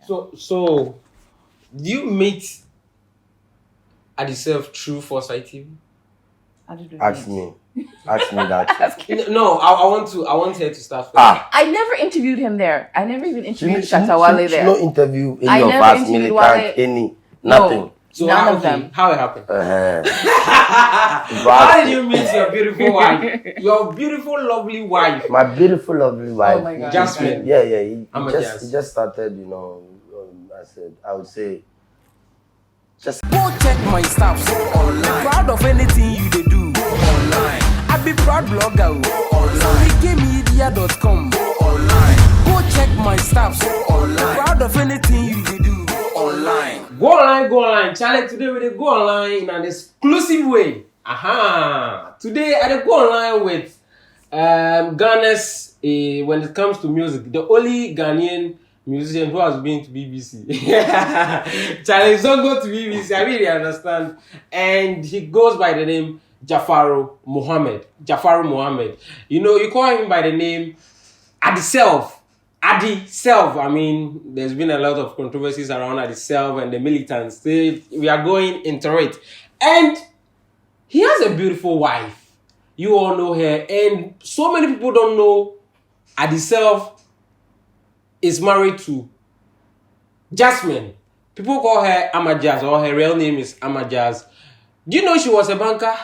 So, do you meet Addiself through 4styte TV? Ask me that. No, I want her to start first. I never interviewed him there. I never even interviewed Shatta Wale there. She no interview any of us militant, nothing. No, So none of them. How it happened? How did you meet your beautiful wife? Your beautiful, lovely wife. My beautiful, lovely wife. Oh my God. Jasmin. Yeah. He just started, I would say, just go check my stuff online. Proud of anything you do online. I be proud blogger online. Sammykaymedia.com online. Go check my stuff online. Proud of anything you do online. Go online. Charlie, today we go online in an exclusive way. Today I go online with Ghana's, when it comes to music, the only Ghanaian musician who has been to BBC. Charlie, don't go to BBC, I really understand. And he goes by the name Jafaru Mohammed. You call him by the name Addiself. I mean, there's been a lot of controversies around Addiself and the militants. We are going into it. And he has a beautiful wife. You all know her. And so many people don't know Addiself is married to Jasmin. People call her Amajaz, or her real name is Amajaz. Do you know she was a banker?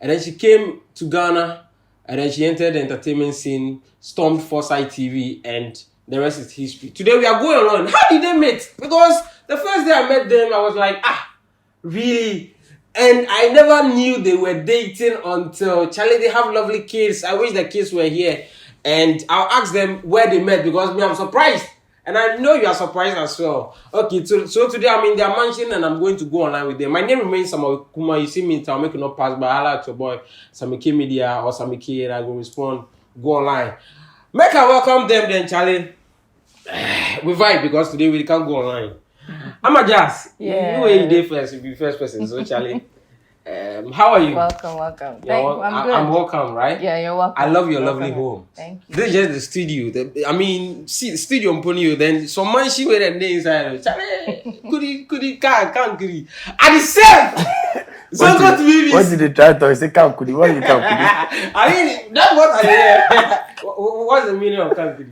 And then she came to Ghana, and then she entered the entertainment scene, stormed 4styte TV, and the rest is history. Today we are going on. How did they meet? Because the first day I met them, I was like, really? And I never knew they were dating until, Charlie, they have lovely kids. I wish the kids were here. And I'll ask them where they met, because I'm surprised. And I know you are surprised as well. Okay, so today I'm in their mansion and I'm going to go online with them. My name remains Sammykaymedia. You see me in town, make no pass by. I like your boy Sammykaymedia or Sammykaymedia, and I will respond. Go online. Make I welcome them then, Charlie. We vibe because today we can't go online. I'm a jazz. Yeah. You were there first, you be first person. So Charlie, how are you? Welcome. I'm good. I'm welcome, right? Yeah, you're welcome. I love your lovely home. Thank you. This is just the studio. See the studio on you. Then some man she wear the name inside. Charlie, can't Addiself. So go to me. What did they try to say? Can't kudi. What you can't kudi? I mean, that's what I hear. What's the meaning of can't kudi?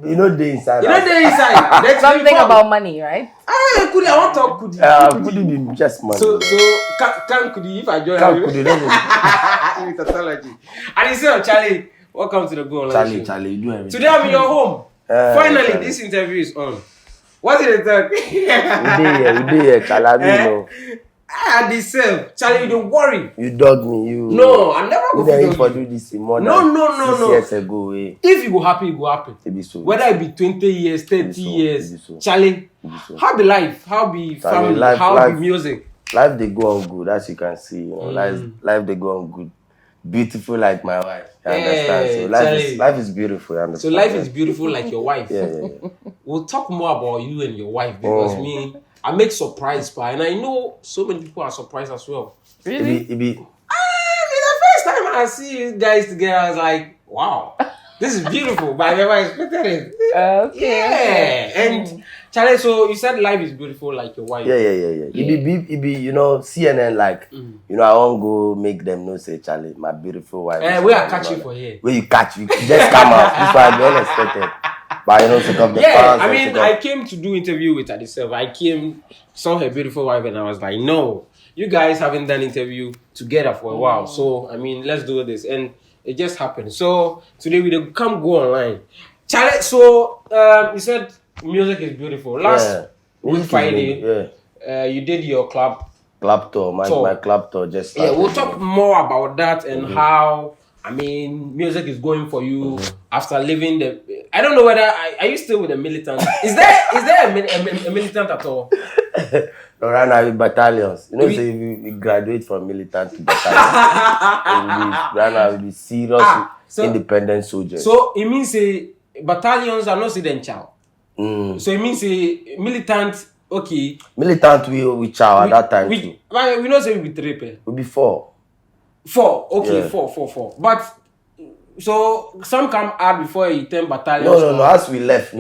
You know the inside. That's something about money, right? Kudi, I want to talk kudi. Kudi be just money. So can't kudi if I join. Can't kudi. In tautology. Addiself, Charlie, welcome to the Go Online. Charlie, you do everything. Today I'm in your home. Finally, Charlie. This interview is on. What did they talk? We did, Charlie. Addiself, Charlie, you don't worry. You dog me, you. No, I'm never going to do this more than 6 years ago. If you go happy, it go happen. It be so. Whether it be 20 years, 30 years, so. Charlie, so. How be life? How be family? Life, how be music? Life they go on good, as you can see. You know, life they go on good. Beautiful like my wife. You understand? So life is beautiful. You understand? So life is beautiful like your wife. Yeah. We'll talk more about you and your wife because I make surprise by, and I know so many people are surprised as well. Really? It be the first time I see you guys together, I was like, wow, this is beautiful, but I never expected it. Okay. Yeah. And Charlie, so you said life is beautiful like your wife. Yeah. It be CNN like, I won't go make them know say Charlie, my beautiful wife. We are catching for here. Where you catch, you just come out. This one I be unexpected. But to come the fans. I mean, I came to do interview with Addiself. I saw her beautiful wife, and I was like, no, you guys haven't done interview together for a while. So, I mean, let's do this. And it just happened. So, today we come go online. Charlie, so you said music is beautiful. Last week Friday, you did your club tour. My club tour just started. Yeah, we'll talk more about that and how, I mean, music is going for you after leaving the... I don't know whether... Are you still with the militant? Is there a militant at all? No, right now with battalions. You know, so if you graduate from militant to battalion, right now we'll be serious independent soldiers. So it means battalions are not residential. So it means militant, okay. Militant we chow at that time too. We not say we be 3. We be 4. 4, okay, yeah. 4. But so some come out before you turn battalion. No. As we left,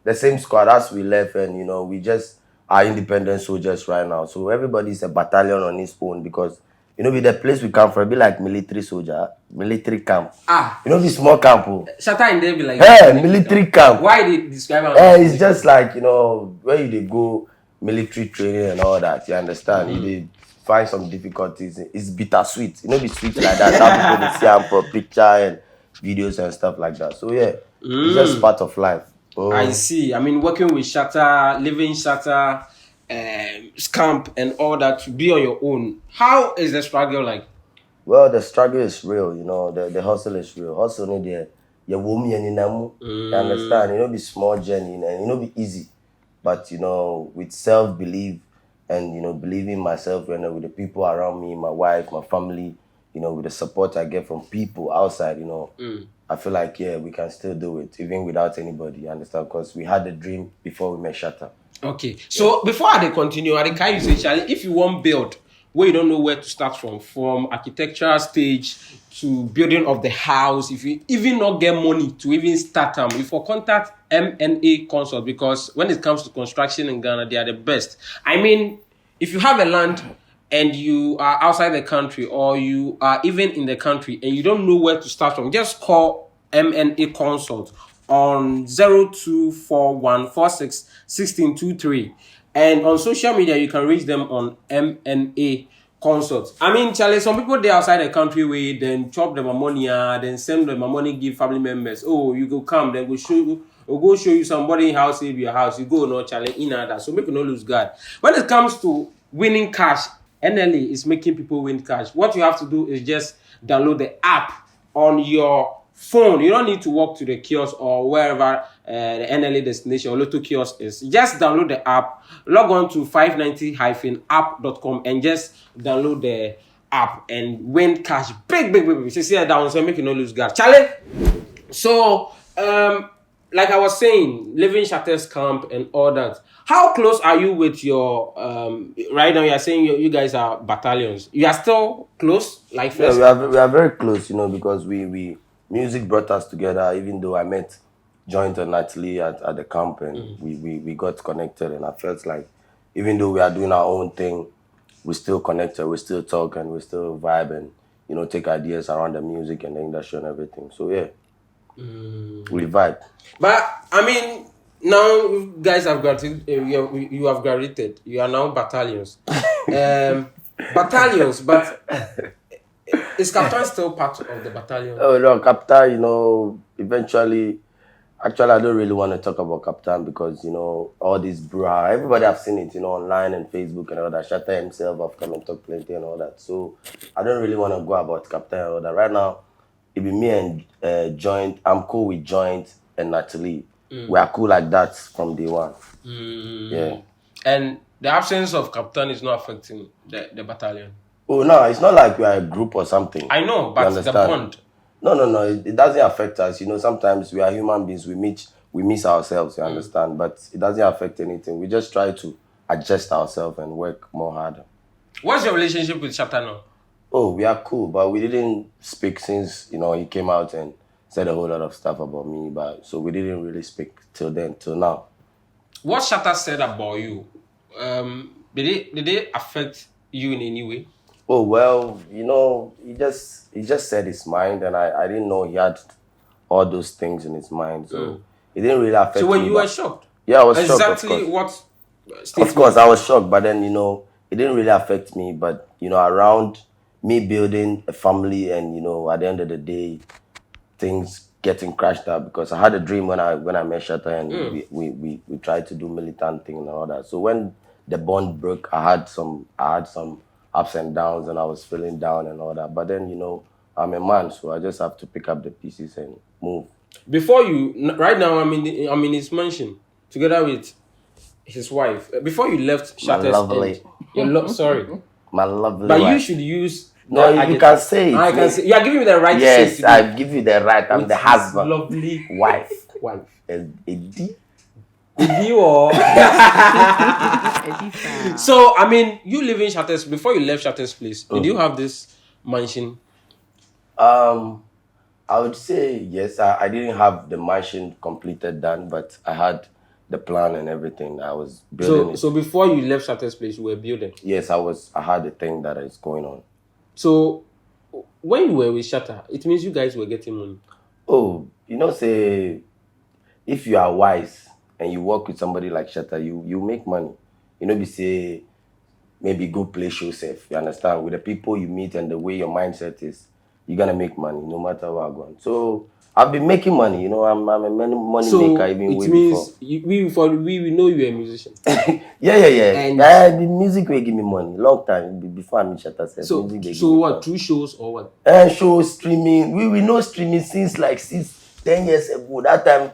the same squad as we left, and you know, we just are independent soldiers right now. So everybody's a battalion on his own because you know, with the place we come from, be like military soldier, military camp. You know, the small camp. Shatta in there be like military camp. Why they describe it? It's just like, you know, where they go military training and all that. You understand? They find some difficulties. It's bittersweet. You know, be sweet like that. How people they see them for picture and videos and stuff like that. So yeah, it's just part of life. I see. I mean, working with Shatta, living Shatta, scamp and all that to be on your own. How is the struggle like? Well, the struggle is real. You know, the hustle is real. Hustle no there. You understand? You know, be small journey and you know, be easy. But you know, with self-belief and you know, believing myself, you know, with the people around me, my wife, my family, you know, with the support I get from people outside, you know, I feel like, yeah, we can still do it, even without anybody, you understand? Because we had a dream before we met Shatta. Okay. So before I continue, I can you say, Charlie, if you want build where you don't know where to start from architectural stage to building of the house, if you even not get money to even start them, if you contact M&A Consult, because when it comes to construction in Ghana, they are the best. I mean, if you have a land and you are outside the country or you are even in the country and you don't know where to start from, just call M&A Consult on 0241461623. And on social media, you can reach them on M&A Consult. I mean, Charlie, some people they outside the country where then chop them money, then send them money, give family members. Oh, you go come, then go show you. Or go show you somebody in house, your house. You go no Charlie in that. So make you not lose God. When it comes to winning cash, NLA is making people win cash. What you have to do is just download the app on your phone. You don't need to walk to the kiosk or wherever the NLA destination or Lotto kiosk is. Just download the app, log on to 590-app.com and just download the app and win cash. Big. See that down, so make you not lose God. Charlie. So, like I was saying, living Shatta's camp and all that. How close are you with your right now? You are saying you guys are battalions. You are still close, like first. Yeah, we are very close, you know, because we music brought us together. Even though I met Joint and Natalie at the camp, and we got connected, and I felt like even though we are doing our own thing, we still connected, we still talk, and we still vibe, and you know, take ideas around the music and the industry and everything. So yeah, we vibe. But I mean, now you guys have graduated. You have graduated. You are now battalions. Battalions, but is Captain still part of the battalion? Oh no, Captain. You know, eventually. Actually, I don't really want to talk about Captain because, you know, all this bra, everybody have seen it, you know, online and Facebook and all that. Shatta himself have come and talk plenty and all that. So I don't really want to go about Captain and all that. Right now, it be me and Joint. I'm cool with Joint and Natalie. We are cool like that from day one. Yeah. And the absence of Captain is not affecting the battalion? Oh, no, it's not like we are a group or something. I know, but the bond. No. It doesn't affect us. You know, sometimes we are human beings. We miss ourselves, you understand? But it doesn't affect anything. We just try to adjust ourselves and work more harder. What's your relationship with Shatta now? Oh, we are cool, but we didn't speak since, you know, he came out and said a whole lot of stuff about me. But so we didn't really speak till now. What Shatta said about you, did they affect you in any way? Oh, well, you know, he just said his mind, and I didn't know he had all those things in his mind. So it didn't really affect me. So when you were shocked? Yeah, I was shocked. Exactly what? Of course, I was shocked, but then, you know, it didn't really affect me. But, you know, around me building a family and, you know, at the end of the day, things getting crashed out because I had a dream when I met Shatta and we tried to do militant thing and all that. So when the bond broke, I had some ups and downs, and I was feeling down and all that. But then, you know, I'm a man, so I just have to pick up the pieces and move. Before you, right now, I'm in his mansion together with his wife. Before you left Shatta's, sorry, my lovely. But wife. You should use. No, you can say it. I can say. You are giving me the right. Yes, to say I give you the right. I'm the husband. Lovely wife. So, I mean, you live in Shatta's. Before you left Shatta's place, did you have this mansion? I would say yes. I didn't have the mansion completed done, but I had the plan and everything. I was building So before you left Shatta's place, you were building? Yes, I had the thing that is going on. So when you were with Shatta, it means you guys were getting money. Oh, say if you are wise and you work with somebody like Shatta, you make money. Be say maybe go play show safe. You understand? With the people you meet and the way your mindset is, you're gonna make money no matter what I'm going. So I've been making money. I'm a money maker even way before. We know you're a musician. Yeah. And the music will give me money. Long time before I meet Shatta. So what? Through shows or what? Shows, streaming. We know streaming since like 10 years ago. That time,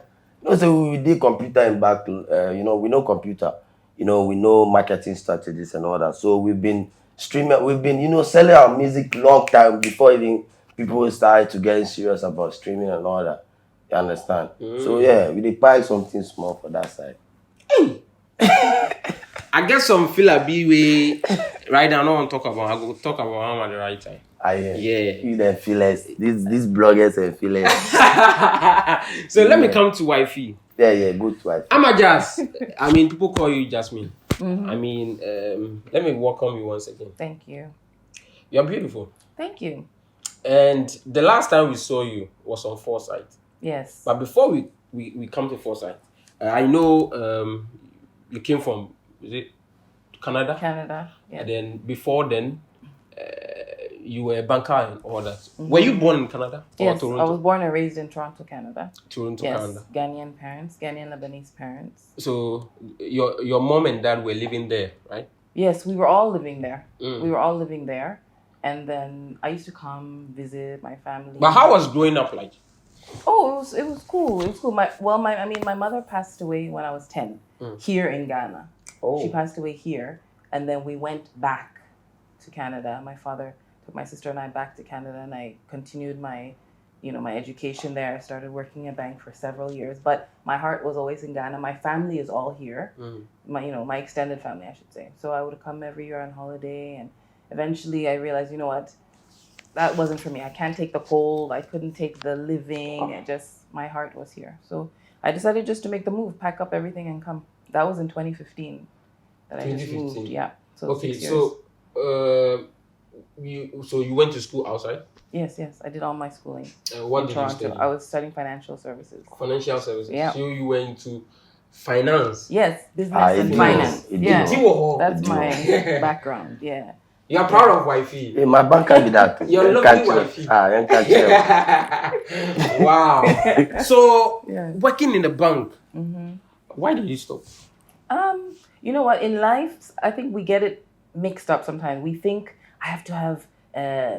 so we did computer and back. We know computer. We know marketing strategies and all that. So we've been streaming. We've been selling our music long time before even people started to get serious about streaming and all that. You understand? So yeah, we did buy something small for that side. I get some filler B way right now. I don't want to talk about. I go talk about how at the right time. Yeah. You then feelers. These bloggers and feelers. So let me come to wifey. Yeah, good wife. I'm a Jazz. I mean, people call you Jasmin. I mean, let me welcome you once again. Thank you. You're beautiful. Thank you. And the last time we saw you was on 4styte. Yes. But before we come to 4styte, I know you came from, is it Canada? Canada, yeah. And then before then, you were a banker and all that. Were you born in Canada? Yes, or Toronto? I was born and raised in Toronto, Canada. Toronto, yes, Canada. Ghanaian parents, Ghanaian Lebanese parents. So your mom and dad were living there, right? Yes, we were all living there. We were all living there. And then I used to come visit my family. But how was growing up like? Oh, it was cool. It was cool. My mother passed away when I was 10 here in Ghana. Oh. She passed away here, and then we went back to Canada. My father took my sister and I back to Canada, and I continued my education there. I started working in a bank for several years, but my heart was always in Ghana. My family is all here. My extended family, I should say. So I would come every year on holiday, and eventually I realized, that wasn't for me. I can't take the cold. I couldn't take the living. My heart was here. So I decided just to make the move, pack up everything and come. That was in 2015 that I just moved. Yeah. So okay, 6 years. So you went to school outside? Yes. I did all my schooling what in did Toronto. you study? I was studying financial services. Financial services? Yeah. So you went into finance? Yes, business and finance. Yeah, that's my background. Yeah. You're proud of wifey. Hey, my bank can be that. You're lovely wifey. Wow. So working in the bank, why did you stop? You know what? In life, I think we get it mixed up sometimes. We think I have to have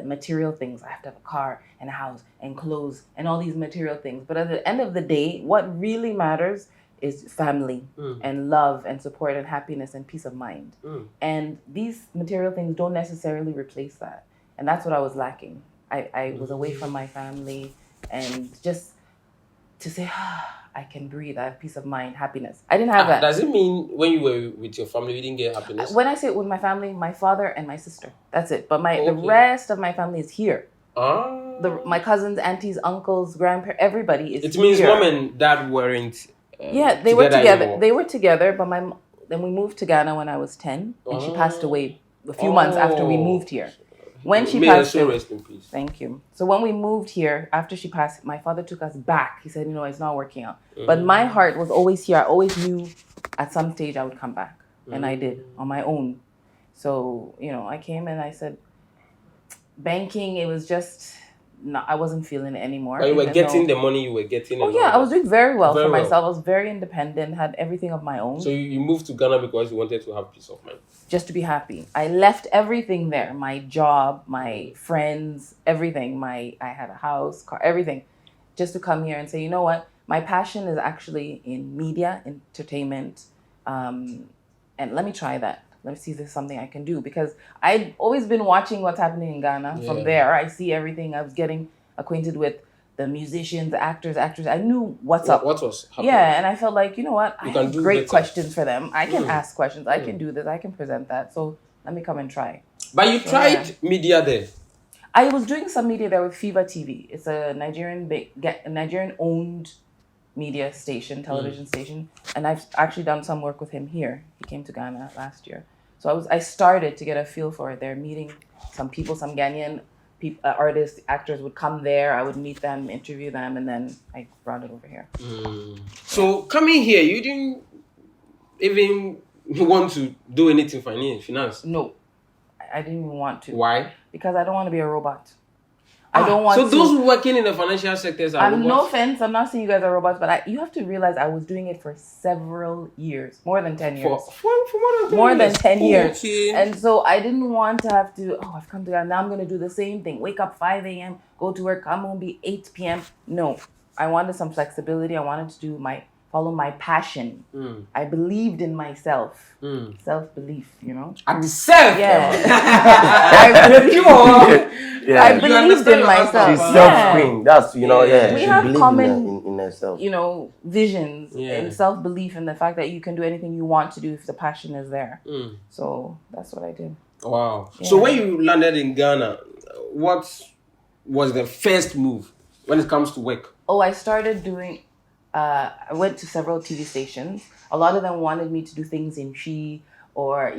material things. I have to have a car and a house and clothes and all these material things. But at the end of the day, what really matters is family and love and support and happiness and peace of mind. And these material things don't necessarily replace that. And that's what I was lacking. I was away from my family, and just to say, I can breathe, I have peace of mind, happiness. I didn't have that. Does it mean when you were with your family, you didn't get happiness? When I say with my family, my father and my sister. That's it. But the rest of my family is here. My cousins, aunties, uncles, grandparents, everybody is here. It means mom and dad weren't they were together. Anymore. They were together, but then we moved to Ghana when I was 10, and she passed away a few months after we moved here. When she passed away, rest in peace. Thank you. So when we moved here, after she passed, my father took us back. He said, it's not working out. But my heart was always here. I always knew at some stage I would come back. And I did, on my own. So, I came and I said, banking, it was just... No, I wasn't feeling it anymore. But you were getting the money you were getting. Oh yeah, I was doing very well for myself. I was very independent, had everything of my own. So you moved to Ghana because you wanted to have peace of mind? Just to be happy. I left everything there. My job, my friends, everything. I had a house, car, everything. Just to come here and say, you know what? My passion is actually in media, entertainment. And let me try that. Let me see if there's something I can do, because I'd always been watching what's happening in Ghana. Yeah. From there, I see everything. I was getting acquainted with the musicians, the actors. I knew what's up. What was happening? Yeah, and I felt like, you know what? I have great questions for them. I can ask questions. I can do this. I can present that. So let me come and try. But you tried media there. I was doing some media there with Fiva TV. It's a Nigerian-owned media station, television station, and I've actually done some work with him here. He came to Ghana last year, so I started to get a feel for it there, meeting some people, some Ghanaian artists, actors would come there. I would meet them, interview them, and then I brought it over here. So coming here, you didn't even want to do anything finance? No, I didn't even want to. Why? Because I don't want to be a robot. I don't want so those working in the financial sectors are robots? No offense, I'm not saying you guys are robots, but you have to realize I was doing it for several years, more than 10 years. For more than 10 years. Okay. And so I didn't want to have to, I've come to God, now I'm going to do the same thing. Wake up 5 a.m., go to work, come home, be 8 p.m. No, I wanted some flexibility. I wanted to follow my passion. I believed in myself. Self-belief, Addiself. Yeah. Yeah. I believed in myself. She's self-queen. That's, we she have believes common, in herself. visions and self-belief and the fact that you can do anything you want to do if the passion is there. So that's what I did. Wow. Yeah. So when you landed in Ghana, what was the first move when it comes to work? I started doing, I went to several TV stations. A lot of them wanted me to do things in Chi or,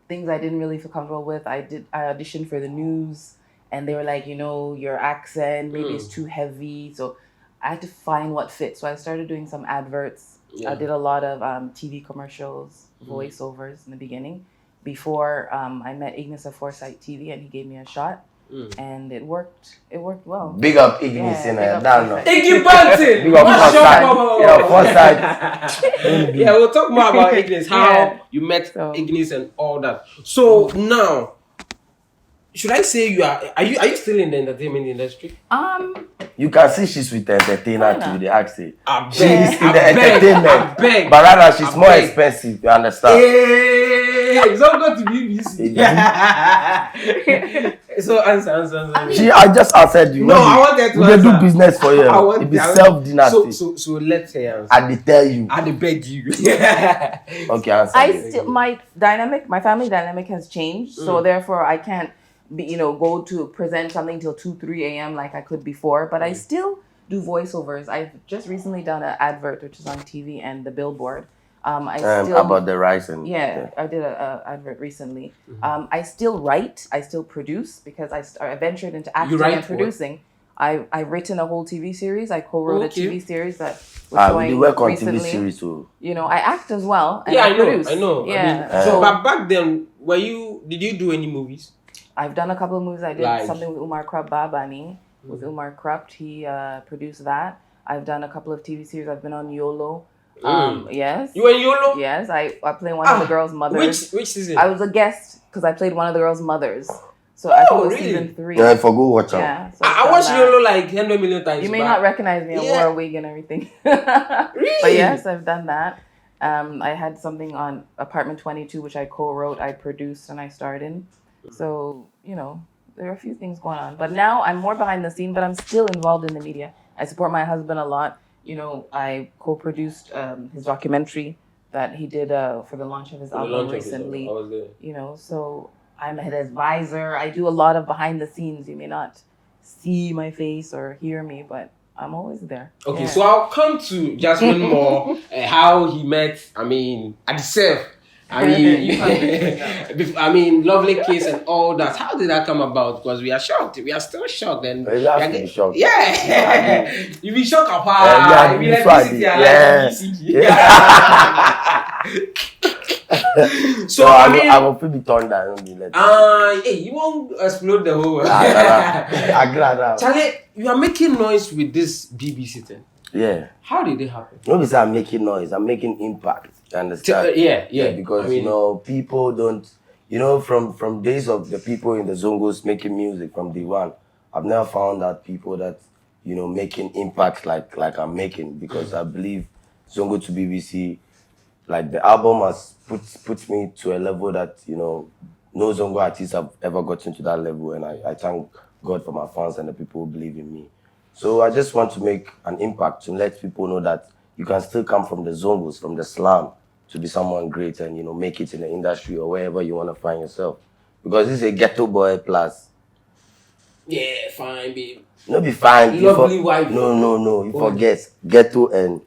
things I didn't really feel comfortable with. I auditioned for the news and they were like, your accent, maybe it's too heavy. So I had to find what fit. So I started doing some adverts. Yeah. I did a lot of TV commercials, voiceovers in the beginning before I met Ignis of 4styte TV and he gave me a shot. And it worked. It worked well. Big up Ignis in there. Iggy Banton! Big up 4styte. Yeah, we'll talk more about Ignis, how you met Ignis and all that. So now, should I say are you still in the entertainment industry? You can see she's with the entertainer too, the accent. She's in the entertainment. But rather she's more expensive, you understand? It's not going to be busy. So answer. I just answered you. No, I wanted to answer. We do business for you. It be self-dynasty. So let's say answer. I did tell you. I did beg you. Okay, answer. My family dynamic has changed. So therefore I can't go to present something till 2-3 a.m. like I could before, but I still do voiceovers. I've just recently done an advert which is on TV and the billboard. About the rice and I did an advert recently. I still write, I still produce because I ventured into acting and producing. I've written a whole TV series. I co-wrote a TV series that was showing we work on recently. TV series too. I act as well. And I produce. know. Yeah. But back then, did you do any movies? I've done a couple of movies. I did something with Umar Krab Babani. With Umar Krab, he produced that. I've done a couple of TV series. I've been on YOLO. Yes. You were in YOLO? Yes, I played one of the girls' mothers. Which season? I was a guest because I played one of the girls' mothers. So I think it was season 3. Yeah, for go watch out. Yeah, so I watched YOLO like 100 million times. You may not recognize me. I wore a wig and everything. Really? But yes, I've done that. I had something on Apartment 22, which I co-wrote, I produced, and I starred in. So, there are a few things going on. But now I'm more behind the scene, but I'm still involved in the media. I support my husband a lot. I co-produced his documentary that he did for the launch of his album recently. I was there. So I'm an advisor. I do a lot of behind the scenes. You may not see my face or hear me, but I'm always there. Okay, so I'll come to Jasmin more, how he met, Addiself. Lovely case and all that. How did that come about? Because we are shocked. We are still shocked. And we have to be shocked. Yeah. You be shocked apart. Yeah, you be So I will be turned down. You won't explode the whole world. Charlie, you are making noise with this BBC thing. Yeah. How did it happen? Nobody's I'm making noise. I'm making impact. You understand? Yeah. Because people don't. From days of the people in the Zongos making music from day one, I've never found that people that making impact like I'm making, because I believe Zongo to BBC, like the album has put me to a level that no Zongo artists have ever gotten to that level, and I thank God for my fans and the people who believe in me. So I just want to make an impact to let people know that you can still come from the Zongos, from the slum, to be someone great and make it in the industry or wherever you want to find yourself. Because this is a ghetto boy plus. Yeah, fine, babe. No, be fine. Lovely wife. No. You forget ghetto and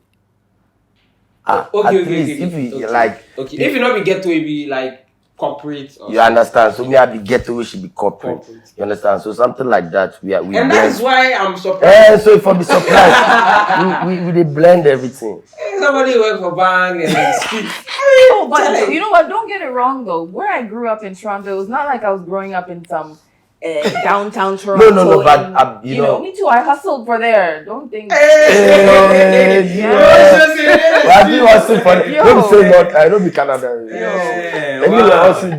Okay. If you Okay. like, Okay. If you not be ghetto, it be like corporate. Or you understand? So me, I be ghetto, we should be corporate. You understand? So something like that. We and blend. that's why I'm surprised. So for the surprise, we they blend everything. Somebody work for bank and speak. Oh, but you know what? Don't get it wrong though. Where I grew up in Toronto, it was not like I was growing up in some downtown Toronto. No, but you know, me too. I hustled for there. Don't think. I do hustle for it. Don't say not. I don't be Canada. Anywhere hustle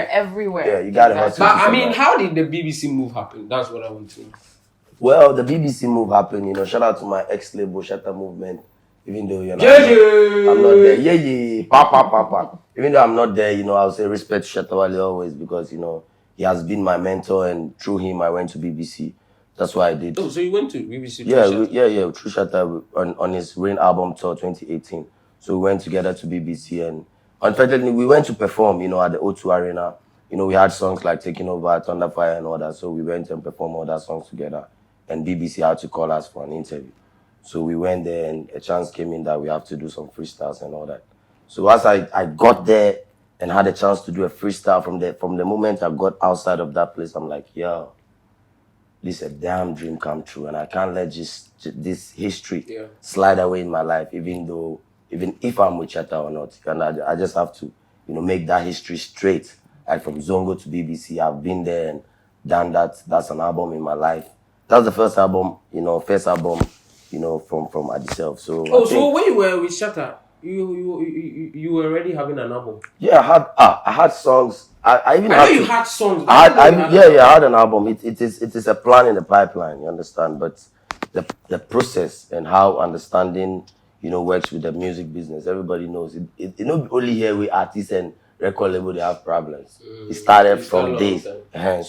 Everywhere. Yeah, you gotta hustle. But I mean, how did the BBC move happen? That's what I want to know. Well, the BBC move happened. You know, shout out to my ex-label Shatta movement. Even though I'm not there, papa. Even though I'm not there, you know, I'll say respect to Shatta Wale always because you know he has been my mentor, and through him I went to BBC. That's why I did. Oh, so you went to BBC? Yeah, through Shatta on his Rain album tour 2018. So we went together to BBC, and unfortunately we went to perform, you know, at the O2 Arena. You know, we had songs like Taking Over, Thunderfire, and all that. So we went and performed all that songs together, and BBC had to call us for an interview. So we went there, and a chance came in that we have to do some freestyles and all that. So as I got there and had a chance to do a freestyle from the moment I got outside of that place, I'm like, yo, this is a damn dream come true, and I can't let this history slide away in my life, even if I'm with Shatta or not. And I just have to, you know, make that history straight. Like from Zongo to BBC, I've been there and done that. That's an album in my life. That's the first album, you know, from Addiself. So so when you were with Shatta, you were already having an album? Yeah, I had songs. I even know you had songs. I had an album. It is a plan in the pipeline, you understand? But the process and how understanding, you know, works with the music business, everybody knows it not only here with artists and record label they have problems. It started from days.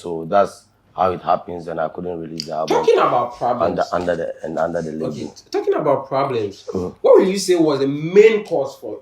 So that's how it happens, and I couldn't release the album. Talking about problems under the label. Okay. Talking about problems, what will you say was the main cause for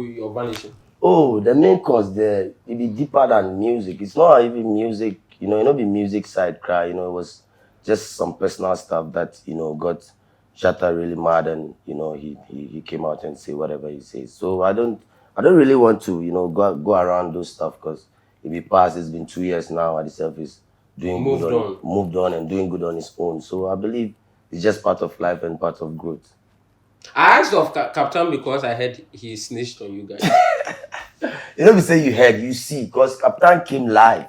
your vanishing? Oh, the main cause there, it be deeper than music. It's not even music, you know, it not be music side cry, you know, it was just some personal stuff that, you know, got Shatta really mad, and, you know, he came out and say whatever he says. So I don't really want to, you know, go around those stuff, because if it passed, it's been 2 years now, Addiself is moved on and doing good on his own. So I believe it's just part of life and part of growth. I asked of Captain because I heard he snitched on you guys. You know, we say you heard, you see, because Captain came live.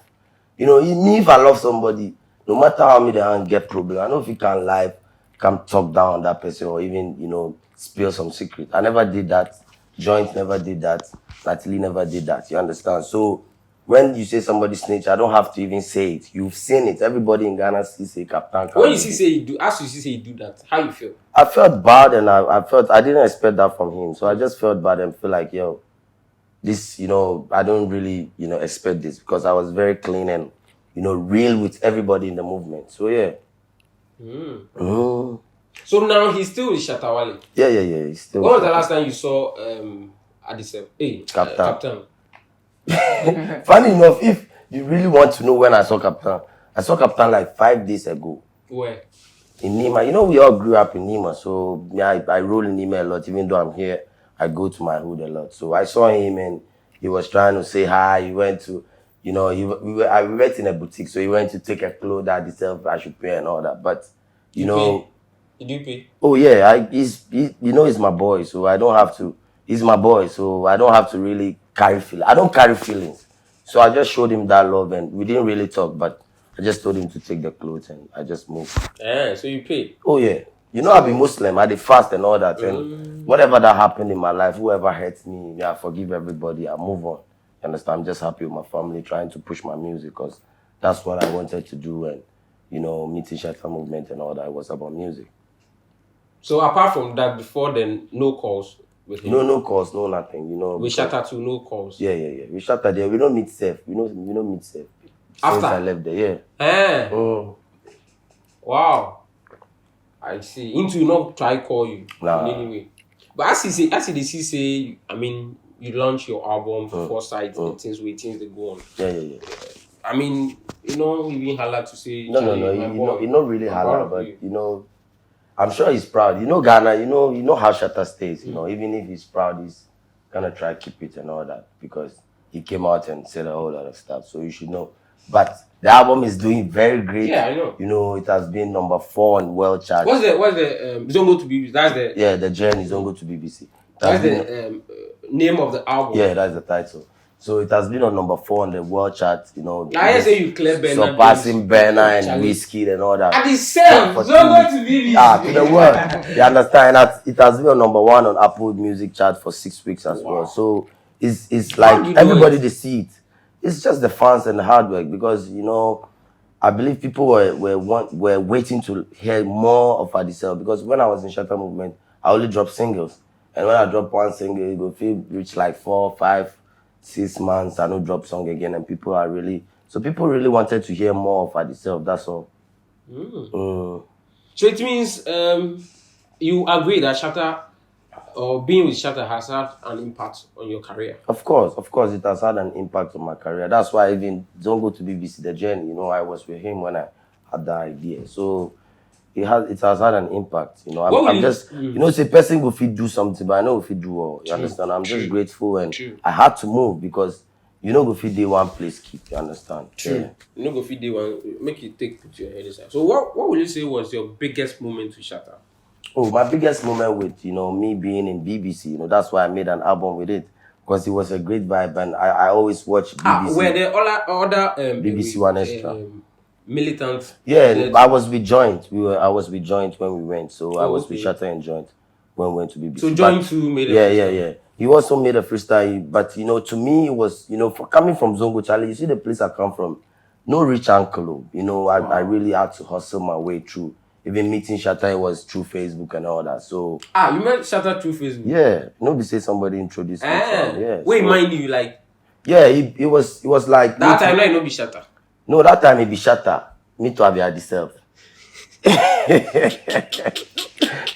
You know, me, if I love somebody, no matter how me they get problem, I know if you can live, come talk down on that person, or even, you know, spill some secret. I never did that. Joint never did that. Natalie never did that. You understand? So when you say somebody snitch, I don't have to even say it. You've seen it. Everybody in Ghana sees a Captain. When you say you do, as you say you do that, how you feel? I felt bad, and I didn't expect that from him. So I just felt bad and feel like, yo, this, you know, I don't really, you know, expect this, because I was very clean and, you know, real with everybody in the movement. So yeah. So now he's still with Shatta Wale? Yeah. He's still. When was the last time you saw Addiself? Hey, Captain. Funny enough, if you really want to know when I saw Captain like 5 days ago. Where? In Nima. You know, we all grew up in Nima, so yeah, I roll in Nima a lot. Even though I'm here, I go to my hood a lot. So I saw him, and he was trying to say hi. He went to, you know, we went in a boutique, so he went to take a clothes that Addiself I should pay and all that. But you know, pay? You do pay? Oh yeah, he's my boy, so I don't have to. He's my boy, so I don't have to really carry feelings. I don't carry feelings, so I just showed him that love, and we didn't really talk, but I just told him to take the clothes, and I just moved. Yeah, so you paid? Oh yeah. You know, I be Muslim, I did fast and all that, and whatever that happened in my life, whoever hurts me, I forgive everybody, I move on. You understand? I'm just happy with my family, trying to push my music, because that's what I wanted to do, and, you know, meeting Shatta movement and all that, was about music. So apart from that, before then, no calls with him? No calls, no nothing, you know. With Shatta too, no calls? Yeah. With Shatta there, we don't meet safe. We don't meet safe. Since I left there, yeah. Wow. I see. Into not try call you in any way. But as you say, I mean, you launch your album, 4styte, and things they go on. Yeah. I mean, you know, even holla to say. No. You know, really holla, but you know, I'm sure he's proud. You know Ghana, you know how Shatta stays, even if he's proud, he's gonna try to keep it and all that because he came out and said a whole lot of stuff. So you should know. But the album is doing very great. Yeah, I know. You know, it has been number 4 on world charts. What's the Zongo to BBC? That's the the journey Zongo to BBC. That's the name of the album. Yeah, that's the title. So it has been on number 4 on the world chart, I say you clear Bernard. Surpassing Bernard and Whiskey and all that. Addiself, Zongo to BBC. To the world. You understand? It has been on number 1 on Apple Music chart for 6 weeks as well. So it's like everybody they see it. It's just the fans and the hard work because I believe people were waiting to hear more of Addiself because when I was in Shatta Movement, I only dropped singles. And when I drop one single, it will feel reach like 4, 5, 6 months. I don't drop song again, and people really wanted to hear more of Addiself. That's all. So it means you agree that Shatta or being with Shatta has had an impact on your career. Of course, it has had an impact on my career. That's why even Don't Go to BBC, the journey. I was with him when I had the idea. So it has had an impact. I'm just say person will fit do something, but I know if he do all. You understand? I'm just grateful and I had to move because go fit day one place keep. You understand? True. Yeah. Go fit day one make you put your head aside. So what would you say was your biggest moment with Shatta? Oh, my biggest moment with me being in BBC. That's why I made an album with it because it was a great vibe and I always watch BBC. Were there other BBC One Extra? Militant. Yeah, I was with Joint. I was with Joint when we went. So I was with Shatta and Joint when we went to BBC. So Joint too made a freestyle. Yeah. He also made a freestyle. But to me it was, for coming from Zongo, Charlie, you see the place I come from, no rich uncle. I really had to hustle my way through. Even meeting Shatta, it was through Facebook and all that. So you met Shatta through Facebook? Yeah. Nobody say somebody introduced me to him. Yeah. Wait, mind you, like. Yeah, it was like that time like no be Shatta. No, that time it be Shatta. Me to Afia Addiself.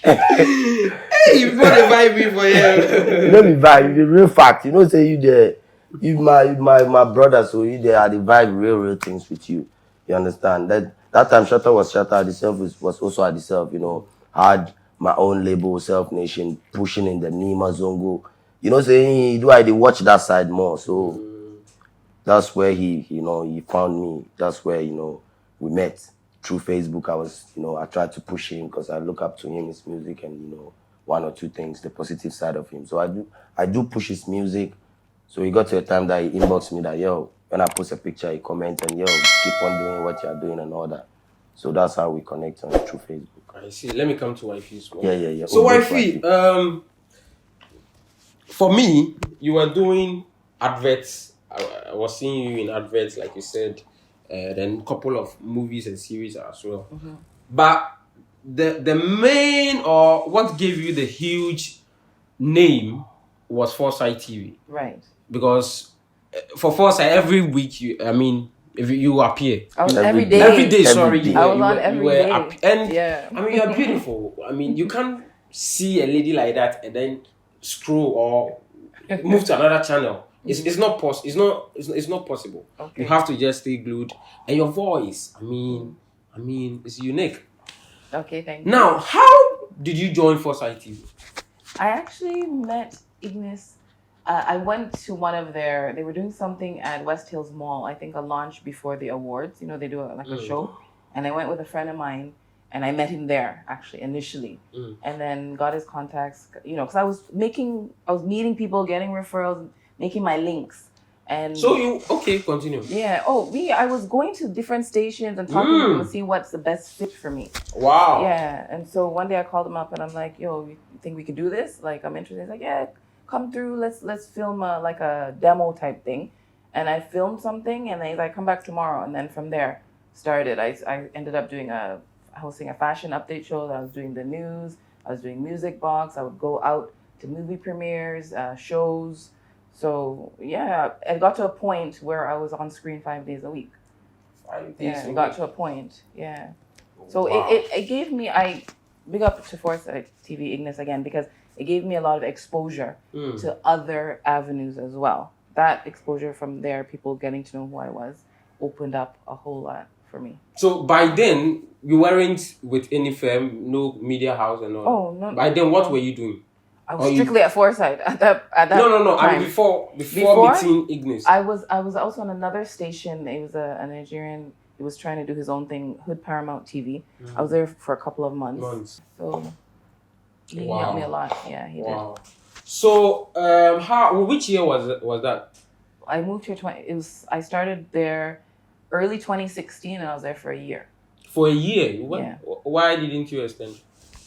Hey, you put a vibe for you. You know me vibe, the real fact. Say you there. You my brother, so you there are the vibe real things with you. You understand? That time Shatta was Shatta, Addiself was also Addiself, had my own label, Self Nation, pushing in the Nima Zongo. Saying do I watch that side more. So that's where he found me. That's where, we met through Facebook. I tried to push him because I look up to him, his music and, one or two things, the positive side of him. So I do push his music. So he got to a time that he inboxed me that, yo, when I post a picture, he comment and, yo, keep on doing what you're doing and all that. So that's how we connect on through Facebook. I see. Let me come to Wifey's one. Yeah. So Wifey, for me, you were doing adverts. I was seeing you in adverts, like you said. Then a couple of movies and series as well. Mm-hmm. But the main or what gave you the huge name was 4styte TV. Right. Because for 4styte, every week, if you appear. I was every day. Every day, sorry. I was on every day. And yeah. You're beautiful. You can't see a lady like that and then scroll or move to another channel. It's not possible. It's not possible. Okay. You have to just stay glued. And your voice, it's unique. Okay, thank you. Now, how did you join 4styte TV? I actually met Ignis. I went to one of they were doing something at West Hills Mall, I think a launch before the awards. They do a show. And I went with a friend of mine and I met him there actually initially. And then got his contacts, because I was meeting people, getting referrals, making my links. And so continue. Yeah. I was going to different stations and talking to them to see what's the best fit for me. Wow. Yeah. And so one day I called him up and I'm like, yo, you think we could do this? Like, I'm interested. He's like, yeah, come through. Let's film a demo type thing. And I filmed something and he's like, come back tomorrow. And then from there started. I ended up hosting a fashion update show. I was doing the news. I was doing music box. I would go out to movie premieres, shows. So yeah, it got to a point where I was on screen 5 days a week. 5 days. Yeah, it got to a point. Yeah. So wow. it gave me, I big up to 4styte TV Ignis again because it gave me a lot of exposure to other avenues as well. That exposure from there, people getting to know who I was, opened up a whole lot for me. So by then, you weren't with any firm, no media house and all. Oh no! By then, what were you doing? I was strictly at 4styte at that No. time. I mean before meeting Ignis. I was also on another station. It was a Nigerian. He was trying to do his own thing, Hood Paramount TV. I was there for a couple of months. So he helped me a lot. Yeah, he did. So which year was that? I moved here. I started there early 2016, and I was there for a year. For a year? Yeah. Why didn't you extend?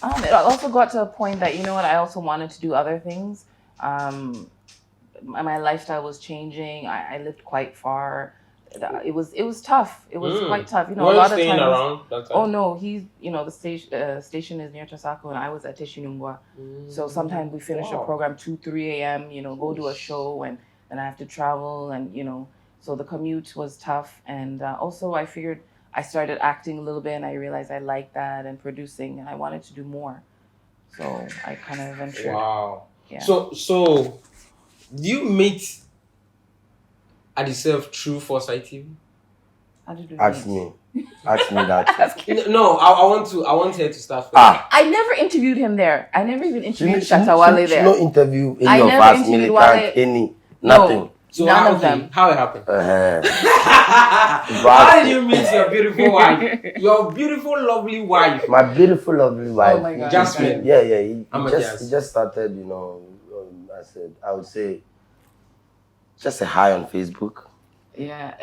It also got to a point that, you know what, I also wanted to do other things. My lifestyle was changing. I lived quite far. It was tough. It was quite tough. You know, Were a lot of staying times. Around that time? Oh no, the station is near Tasako, and I was at Teshinungwa. So sometimes we finish a program 2-3 a.m. You know, go do a show, and I have to travel, and you know, so the commute was tough. And also, I figured I started acting a little bit, and I realized I liked that and producing, and I wanted to do more. So I kind of ventured. Wow. Yeah. So do you meet Addiself through 4styte TV? How did you Ask meet? me that. No, I want her to start first. I never interviewed him there. I never even interviewed She Wale there. no interview any I of never us interviewed militant, Wale. nothing. So None of them. How it happened? How How did you meet your beautiful wife? Your beautiful, lovely wife. My beautiful, lovely wife. Oh my God. Jasmin. Yeah. He Jazz. just started, you know. I would say, just a hi on Facebook. Yeah,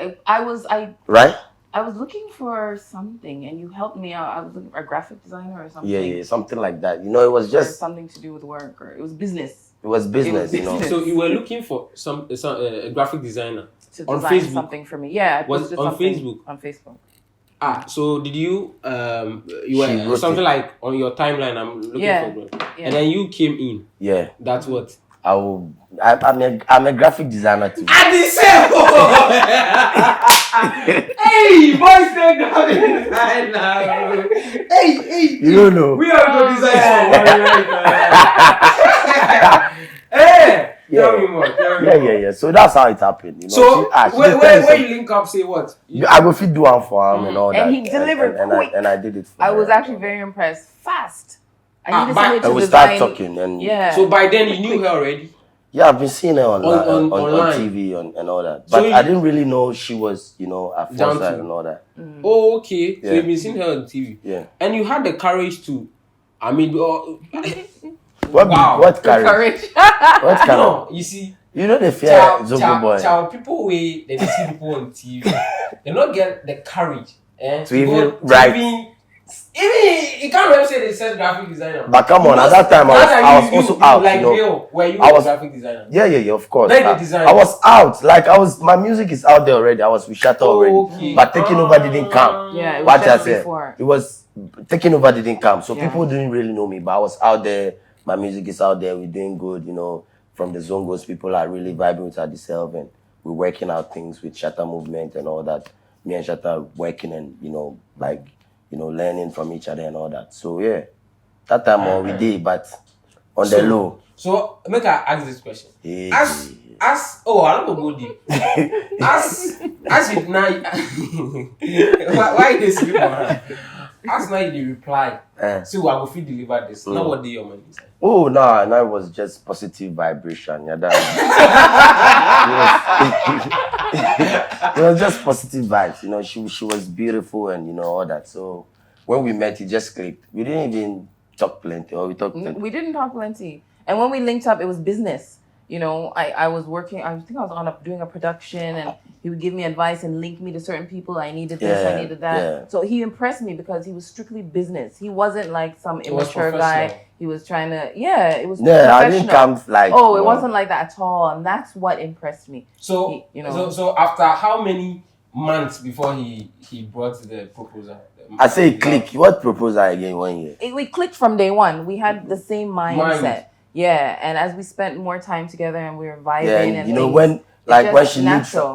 Right? I was looking for something, and you helped me out. I was looking for a graphic designer or something. Yeah, something like that. You know, it was Or just something to do with work, or it was business. It was business, you know. So you were looking for a graphic designer To on design Facebook. something for me. Yeah, I Was posted on something Facebook? On Facebook. So did you She were wrote something it. like on your timeline? I'm looking for Yeah. and then you came in. Yeah. That's what. I'm a graphic designer too. Addiself. Hey, boys, take graphic designer. Hey. You don't know. We are going to design someone right. Hey, tell me more. Yeah. So that's how it happened. You know. So where you link up, say what? I go fit do one for him and all that. And he delivered quick. and I did it for I her. was actually very impressed. Fast. I needed somebody to And we design. start talking and Yeah. So by then you knew her already? yeah, I've been seeing her on online. TV and all that. So But I didn't really know she was, you know, at Down 4styte to- and all that. Oh, okay. So Yeah. you've been seeing her on TV. Yeah. And you had the courage to, I mean, What courage? Courage. What kind no, of? you see, You know the fear Zogo boy. people way they see people on TV, they not get the courage To even write. Even you can't even say they said graphic designer. But come on, at that time I was also out. Like You know. real, were you I a was- graphic designer? Yeah, of course. Like the design. I was out. Like my music is out there already. I was with Shatta already. Okay. But taking over didn't come. Yeah, it was What I just said. before. It was taking over didn't come. So Yeah. people didn't really know me. But I was out there. My music is out there. We're doing good, you know. From the Zongos, people are really vibing with Addiself, and we're working out things with Shatta movement and all that. Me and Shatta are working and, you know, like, you know, learning from each other and all that. So yeah, that time we did, but on the low. So make I ask this question. Yeah. As I don't go deep. As it now, why this people? As now you reply. So I will feel deliver this. Now what do your money say? Oh no, it was just positive vibration. Yeah, it was just positive vibes. You know, she was beautiful and you know all that. So when we met, it just clicked. We didn't even talk plenty, or we talked plenty. We didn't talk plenty. And when we linked up, it was business. You know, I was working, I think I was doing a production, and he would give me advice and link me to certain people. I needed this, I needed that. Yeah. So he impressed me because he was strictly business. He wasn't like some was immature professional. guy. He was trying to, it was Yeah, I professional. didn't come like. Oh, you it know, wasn't like that at all. And that's what impressed me. So you know. so after how many months before he brought the proposal? I say click. What proposal again 1 year? We clicked from day one. We had the same mindset. Yeah, and as we spent more time together and we were vibing, Yeah, and you know things,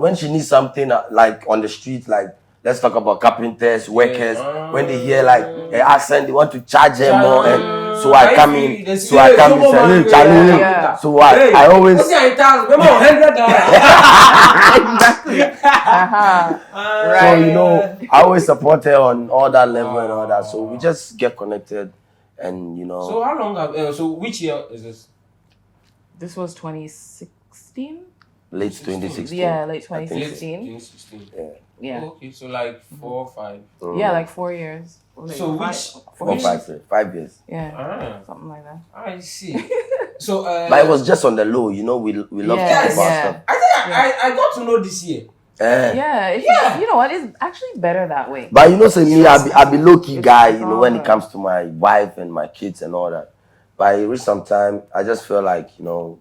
when she needs something like on the street, like let's talk about carpenters, workers. When they hear like her accent, they want to charge her more. And so I come in. So I come in. Say, hey, Charlie. Yeah. So I always. Exactly. Right. So, you know, I always support her on all that level and all that. So we just get connected and, you know. So how long have, so which year is this? This was 2016? Late 2016. Yeah, late I think. 2016. 2016. Yeah. Oh, okay, so like 4 or 5. Yeah, like 4 years. So Like which? 4 or 5 years. 5 years. Yeah, something like that. I see. So, But it was just on the low, you know, we love to talk about stuff. I think I got to know this year. You know what? It's actually better that way. But you know, say me, I be low key guy, you know, when it comes to my wife and my kids and all that. But I reached some time, I just feel like, you know,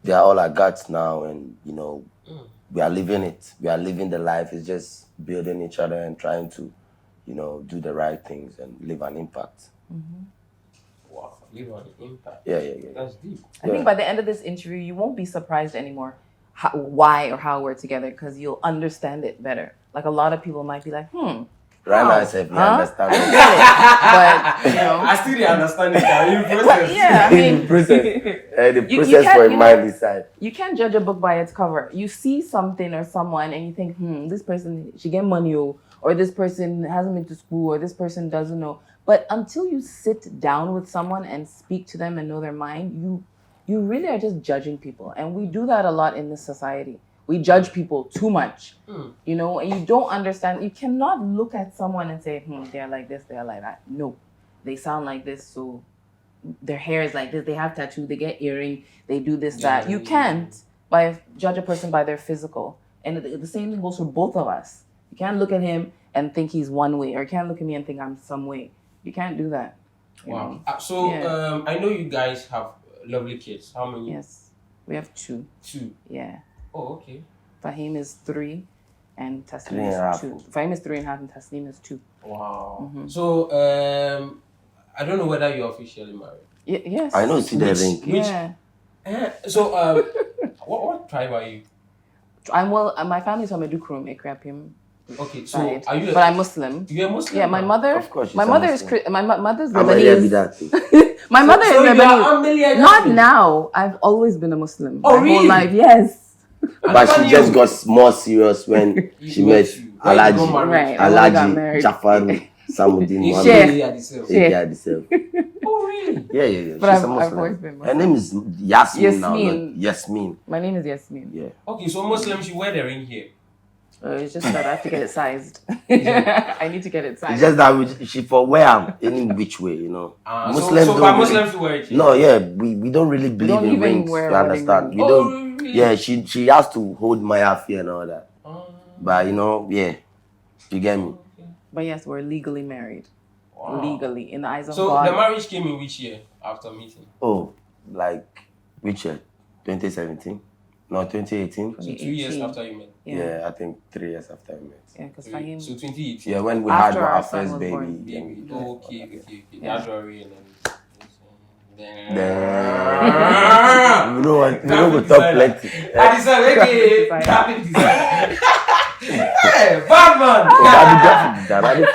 they are all I got now, and you know, we are living it. We are living the life. It's just building each other and trying to, you know, do the right things and leave an impact. Wow, leave an impact. Yeah. That's deep. I think by the end of this interview, you won't be surprised anymore why or how we're together, because you'll understand it better. Like a lot of people might be like, Right now, I said, we understand. But, you know. I still didn't understand it. In process. Well, yeah, I mean. The process You for can't, a mind inside. You can't judge a book by its cover. You see something or someone and you think, this person should get money, or this person hasn't been to school, or this person doesn't know. But until you sit down with someone and speak to them and know their mind, you really are just judging people. And we do that a lot in this society. We judge people too much, you know, and you don't understand. You cannot look at someone and say, they're like this, they're like that. No, they sound like this, so their hair is like this, they have tattoo, they get earring, they do this, that. You can't judge a person by their physical. And the same thing goes for both of us. You can't look at him and think he's one way, or you can't look at me and think I'm some way. You can't do that. Wow. I know you guys have lovely kids. How many? Yes, we have 2. 2. Yeah. Oh, okay. Fahim is 3 and Tasneem 3.5. is 2. Fahim is 3.5 and Tasneem is 2. Wow. So, I don't know whether you're officially married. Yes. I know, see the ring. Yeah. So, what tribe are you? My family's from Edukrum, Ekrapim. Okay, so Side. are you? But I'm Muslim. You're Muslim. Yeah, my mother. Of course, my mother is my mother's Lebanese. Lebanese. My mother is Lebanese. Not now. I've always been a Muslim. Oh, my really? whole life, yes. But she just got more serious when she met Alaji, Jafaru, Samudin, Addiself. Oh, really? Yeah. But She's a Muslim. I've always been Muslim. Her name is Jasmin now. Jasmin. My name is Jasmin. Yeah. Okay, so Muslims, you wear the ring here. It's just that I have to get it sized. I need to get it sized. It's just that she for wear am any which way, you know. Muslims so by Muslims to wear it. No, we don't really believe in rings. You understand? We don't. Really? Yeah, she has to hold my Afia and all that. But you know, yeah, you get me. But yes, we're legally married. Wow. Legally, in the eyes of so God. So the marriage came in which year after meeting? Oh, like which year? 2017? No, 2018. So 2 years after you met. Yeah, I think 3 years after we met. Yeah, because Fahim. So 2018. Yeah, when we had After our our son first was baby. born. Okay. Yeah. That's worry and then. You know what? We don't talk plenty. Addiself, okay. Graphic design. Hey, Batman.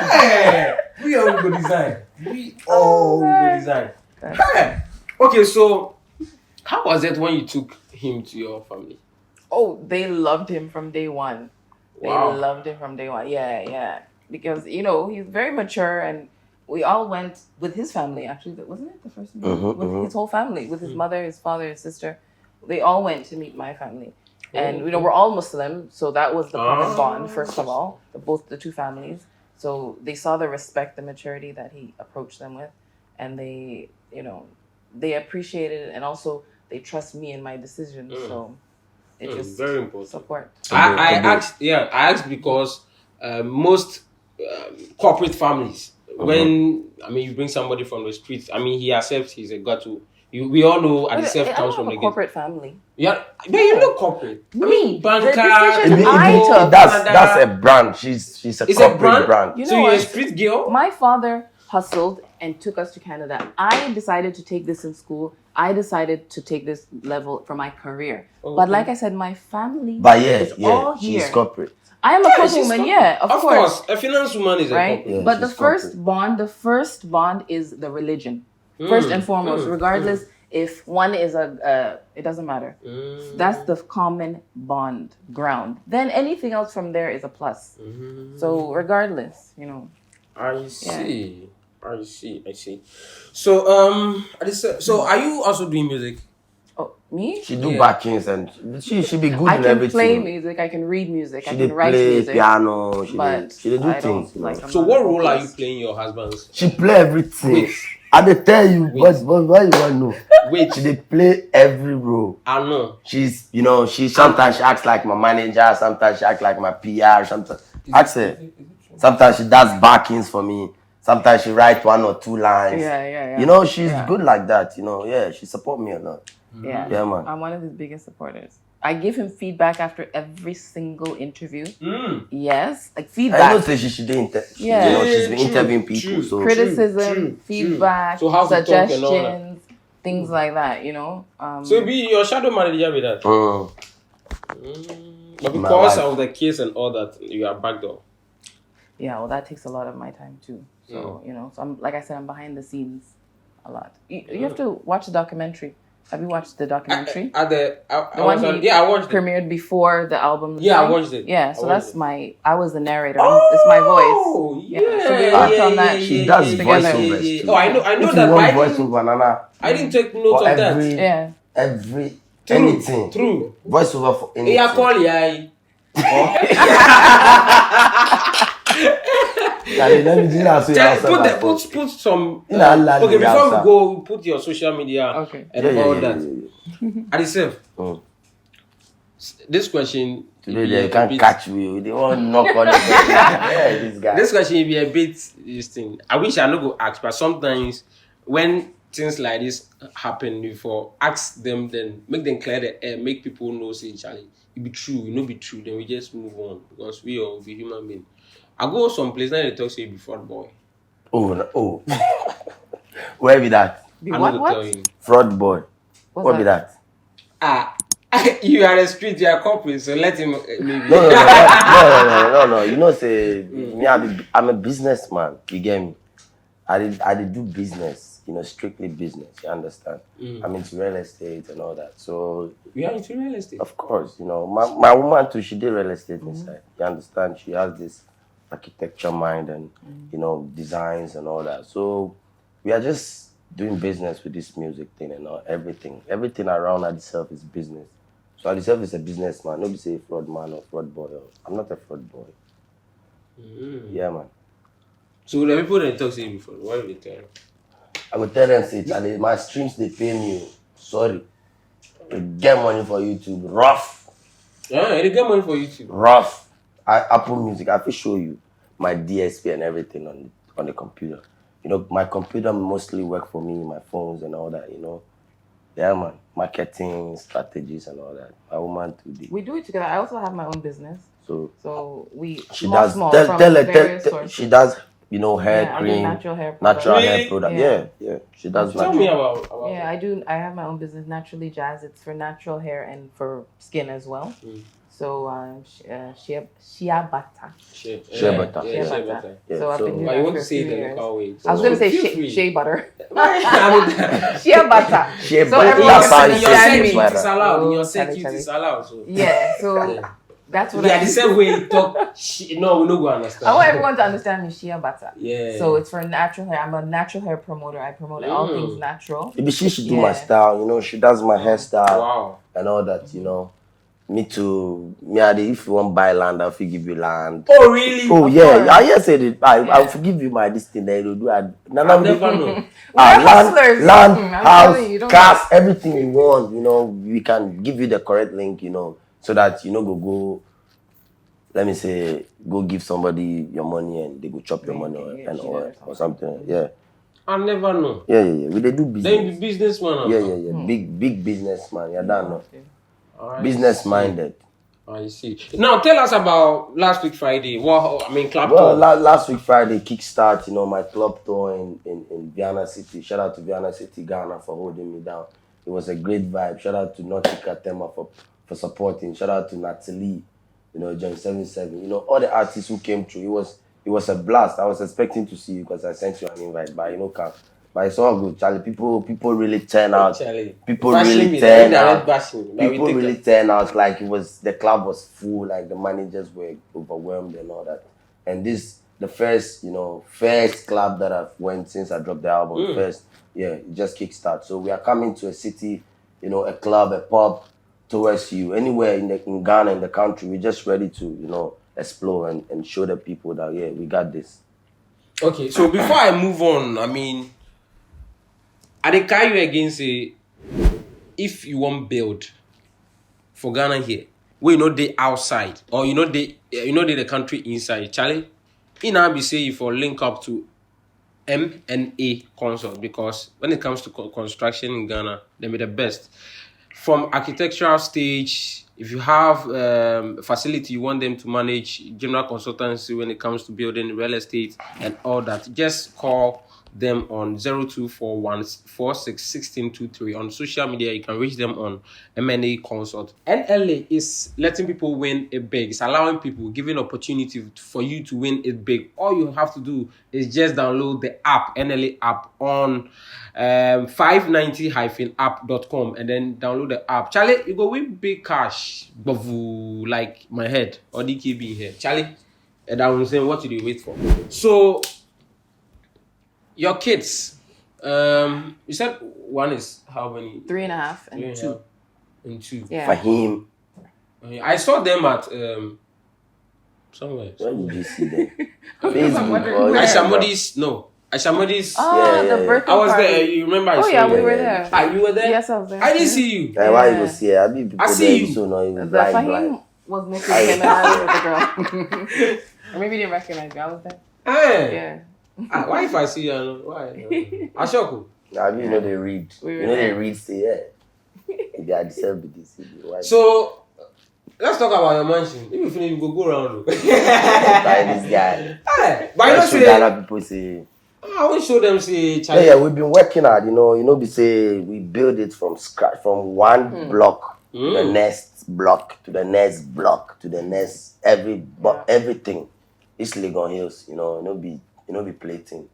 Hey, we all go design. We all go design. Okay, so how was it when you took him to your family? Oh, they loved him from day one. Wow. They loved him from day one. Yeah. Because, you know, he's very mature, and we all went with his family, actually. Wasn't it the first meeting? With his whole family, with his mother, his father, his sister. They all went to meet my family. And, you know, we're all Muslim, so that was the perfect bond, first of all, both the two families. So they saw the respect, the maturity that he approached them with, and they, you know, they appreciated it, and also they trust me in my decisions. So it just very important support. I asked because most corporate families, when you bring somebody from the streets, he accepts he's a gato. We all know Addiself comes from the corporate family. Yeah, but you look corporate. Banker. That's a brand. She's a corporate brand. You know so you're a street girl? My father hustled and took us to Canada. I decided to take this in school. I decided to take this level for my career. Okay. But like I said, my family is all here. She's corporate. I am a corporate woman, of course. A finance woman is right? a corporate. But the first bond is the religion. First and foremost, regardless if one is it doesn't matter. That's the common bond ground. Then anything else from there is a plus. So regardless, you know. I see. I see. So so are you also doing music? Oh, me? She do backings and she be good I in can everything. play music. I can read music. She I did can write play music. piano. She did do I things. don't like. So what role are you playing your husband's? She play everything. I dey tell you, but why you want to know? Wait. She dey play every role. I know. She's, you know, sometimes she acts like my manager, sometimes she acts like my PR, sometimes ask her. Sometimes she does backings for me. Sometimes she writes 1 or 2 lines. Yeah. You know, she's good like that. You know, she support me a lot. Yeah, man. I'm one of his biggest supporters. I give him feedback after every single interview. Yes, like feedback. I know say she should do you know, she's been interviewing people. So criticism, feedback, So how to talk and all that. suggestions, things like that. You know. So be your shadow manager with that. But because of the case and all that, you are back door. Yeah, well, that takes a lot of my time too. So you know, so I'm like I said, I'm behind the scenes a lot. You have to watch the documentary. Have you watched the documentary? I watched it. Premiered before the album. Yeah, I watched it. Yeah, so that's I was the narrator. It's my voice. Yeah. So we worked on that. She does together. voiceovers too. Oh, I know If that. you But want voiceover, Nana, I didn't take note of that. Anything. True. Voiceover for anything. Yeah, call yeah. Let me do that. Put some. Okay, before we go, put your social media and all that. Addiself. This question. Today they can't catch me. They won't knock on it. This guy. This question will be a bit this thing. I wish I no go ask, but sometimes when things like this happen before, ask them, then make them clear the air, make people know say Charlie, it be true, it no be true, then we just move on because we all be human beings. I go someplace now they talk say you be fraud boy. Oh. Where be that? What? Fraud boy. What be that? You are a street, you are corporate, so let him maybe. No. You know, say me, I'm a businessman. You get me? I did do business, you know, strictly business. You understand? I'm into real estate and all that. So you are into real estate? Of course, you know, my woman too. She did real estate inside. You understand? She has this architecture mind and you know designs and all that. So we are just doing business with this music thing and all everything around Addiself is business. So Addiself is a businessman. Nobody say fraud man or fraud boy. I'm not a fraud boy. Yeah, man. So the people that talk to you before, what do they tell you? I would tell them say, Charlie, my streams they pay me. Sorry, they get money for YouTube. Rough. Yeah, they get money for YouTube. Rough. Apple Music. I will show you my DSP and everything on the computer. You know, my computer mostly work for me, my phones and all that, you know. Yeah, man. Marketing, strategies and all that. My woman too. We do it together. I also have my own business. So she does she does, you know, hair cream, natural hair product. Yeah. She does. Tell me about yeah, I do. I have my own business, Naturally Jazz. It's for natural hair and for skin as well. So shea butter. So I've been doing that for a few years. I was going to say shea butter. Shea butter. Shea so butter. It's allowed. In your circuit, it's allowed. So. Yeah. So that's what the same way you talk. No, we don't go understand. I want everyone to understand me. Shea butter. Yeah. So it's for natural hair. I'm a natural hair promoter. I promote all things natural. Maybe she should do my style. You know, she does my hairstyle. Wow. And all that. You know. Me too. If you want buy land, I'll give you land. Oh really? Oh yeah. I just said it. I'll forgive you my this thing that you do. I never know. Land, house, cars, everything you want. You know, we can give you the correct link. You know, so that you know go. Let me say, go give somebody your money and they go chop your money or something. Yeah. I never know. Yeah. We they do business. They be businessman. Yeah. Big businessman. Yeah, that know. Business minded. I see. Now tell us about last week Friday. Club tour. Well, last week Friday kickstart. You know, my club tour in Viana City. Shout out to Viana City, Ghana for holding me down. It was a great vibe. Shout out to Nautica Tema for supporting. Shout out to Natalie. You know, John 77. You know, all the artists who came through. It was a blast. I was expecting to see you because I sent you an invite, but you know, But it's all good, Charlie. People really turn out. Charlie. People Bashing really me, turn direct out. bashing, but we People take really that. turn out. Like the club was full. Like the managers were overwhelmed and all that. And this the first club that I've went since I dropped the album. First, it just kickstart. So we are coming to a city, a club, a pub towards you. Anywhere in Ghana, in the country, we're just ready to explore and show the people that we got this. Okay, so before I move on, I mean, I dey carry you again say, if you want build for Ghana here, we they outside or they the country inside, Charlie, now be say you for link up to M&A consult, because when it comes to construction in Ghana, they be the best. From architectural stage, if you have facility you want them to manage, general consultancy when it comes to building, real estate and all that, just call them on 0241461623. On social media, you can reach them on M&A Consult. NLA is letting people win it big. It's allowing people, giving opportunity for you to win it big. All you have to do is just download the app, NLA app, on 590-app.com and then download the app. Charlie, you go win big cash, like my head or DKB here. Charlie, and I was saying, what do you wait for? So, your kids, you said one is how many? 3.5 and 2. And 2. Yeah. For him. I saw them at somewhere. Where did you see them? I'm wondering where. Ashamodi's The birthday I was party. there. You remember? I Oh saw yeah, you. we were there. You were there? Yes, I was there. I didn't see you. Why you go see her? I mean, people I see there, you. So no, The blind. Fahim was mostly him and I was the girl. Or maybe you didn't recognize me. I was there. Hey. Yeah. Why if I see you? Why? Ashoku. Now they read. We were They there. read. Say if they Addiself with this. Why? So let's talk about your mansion. If you finish, you go around. Buy this guy. Hey, but I Why don't should say. Ghana people say? I won't show them say. Charlie. Yeah, we've been working hard. We say we build it from scratch, from one block to the next block to the next block to the next everything. It's Legon Hills. No be plating.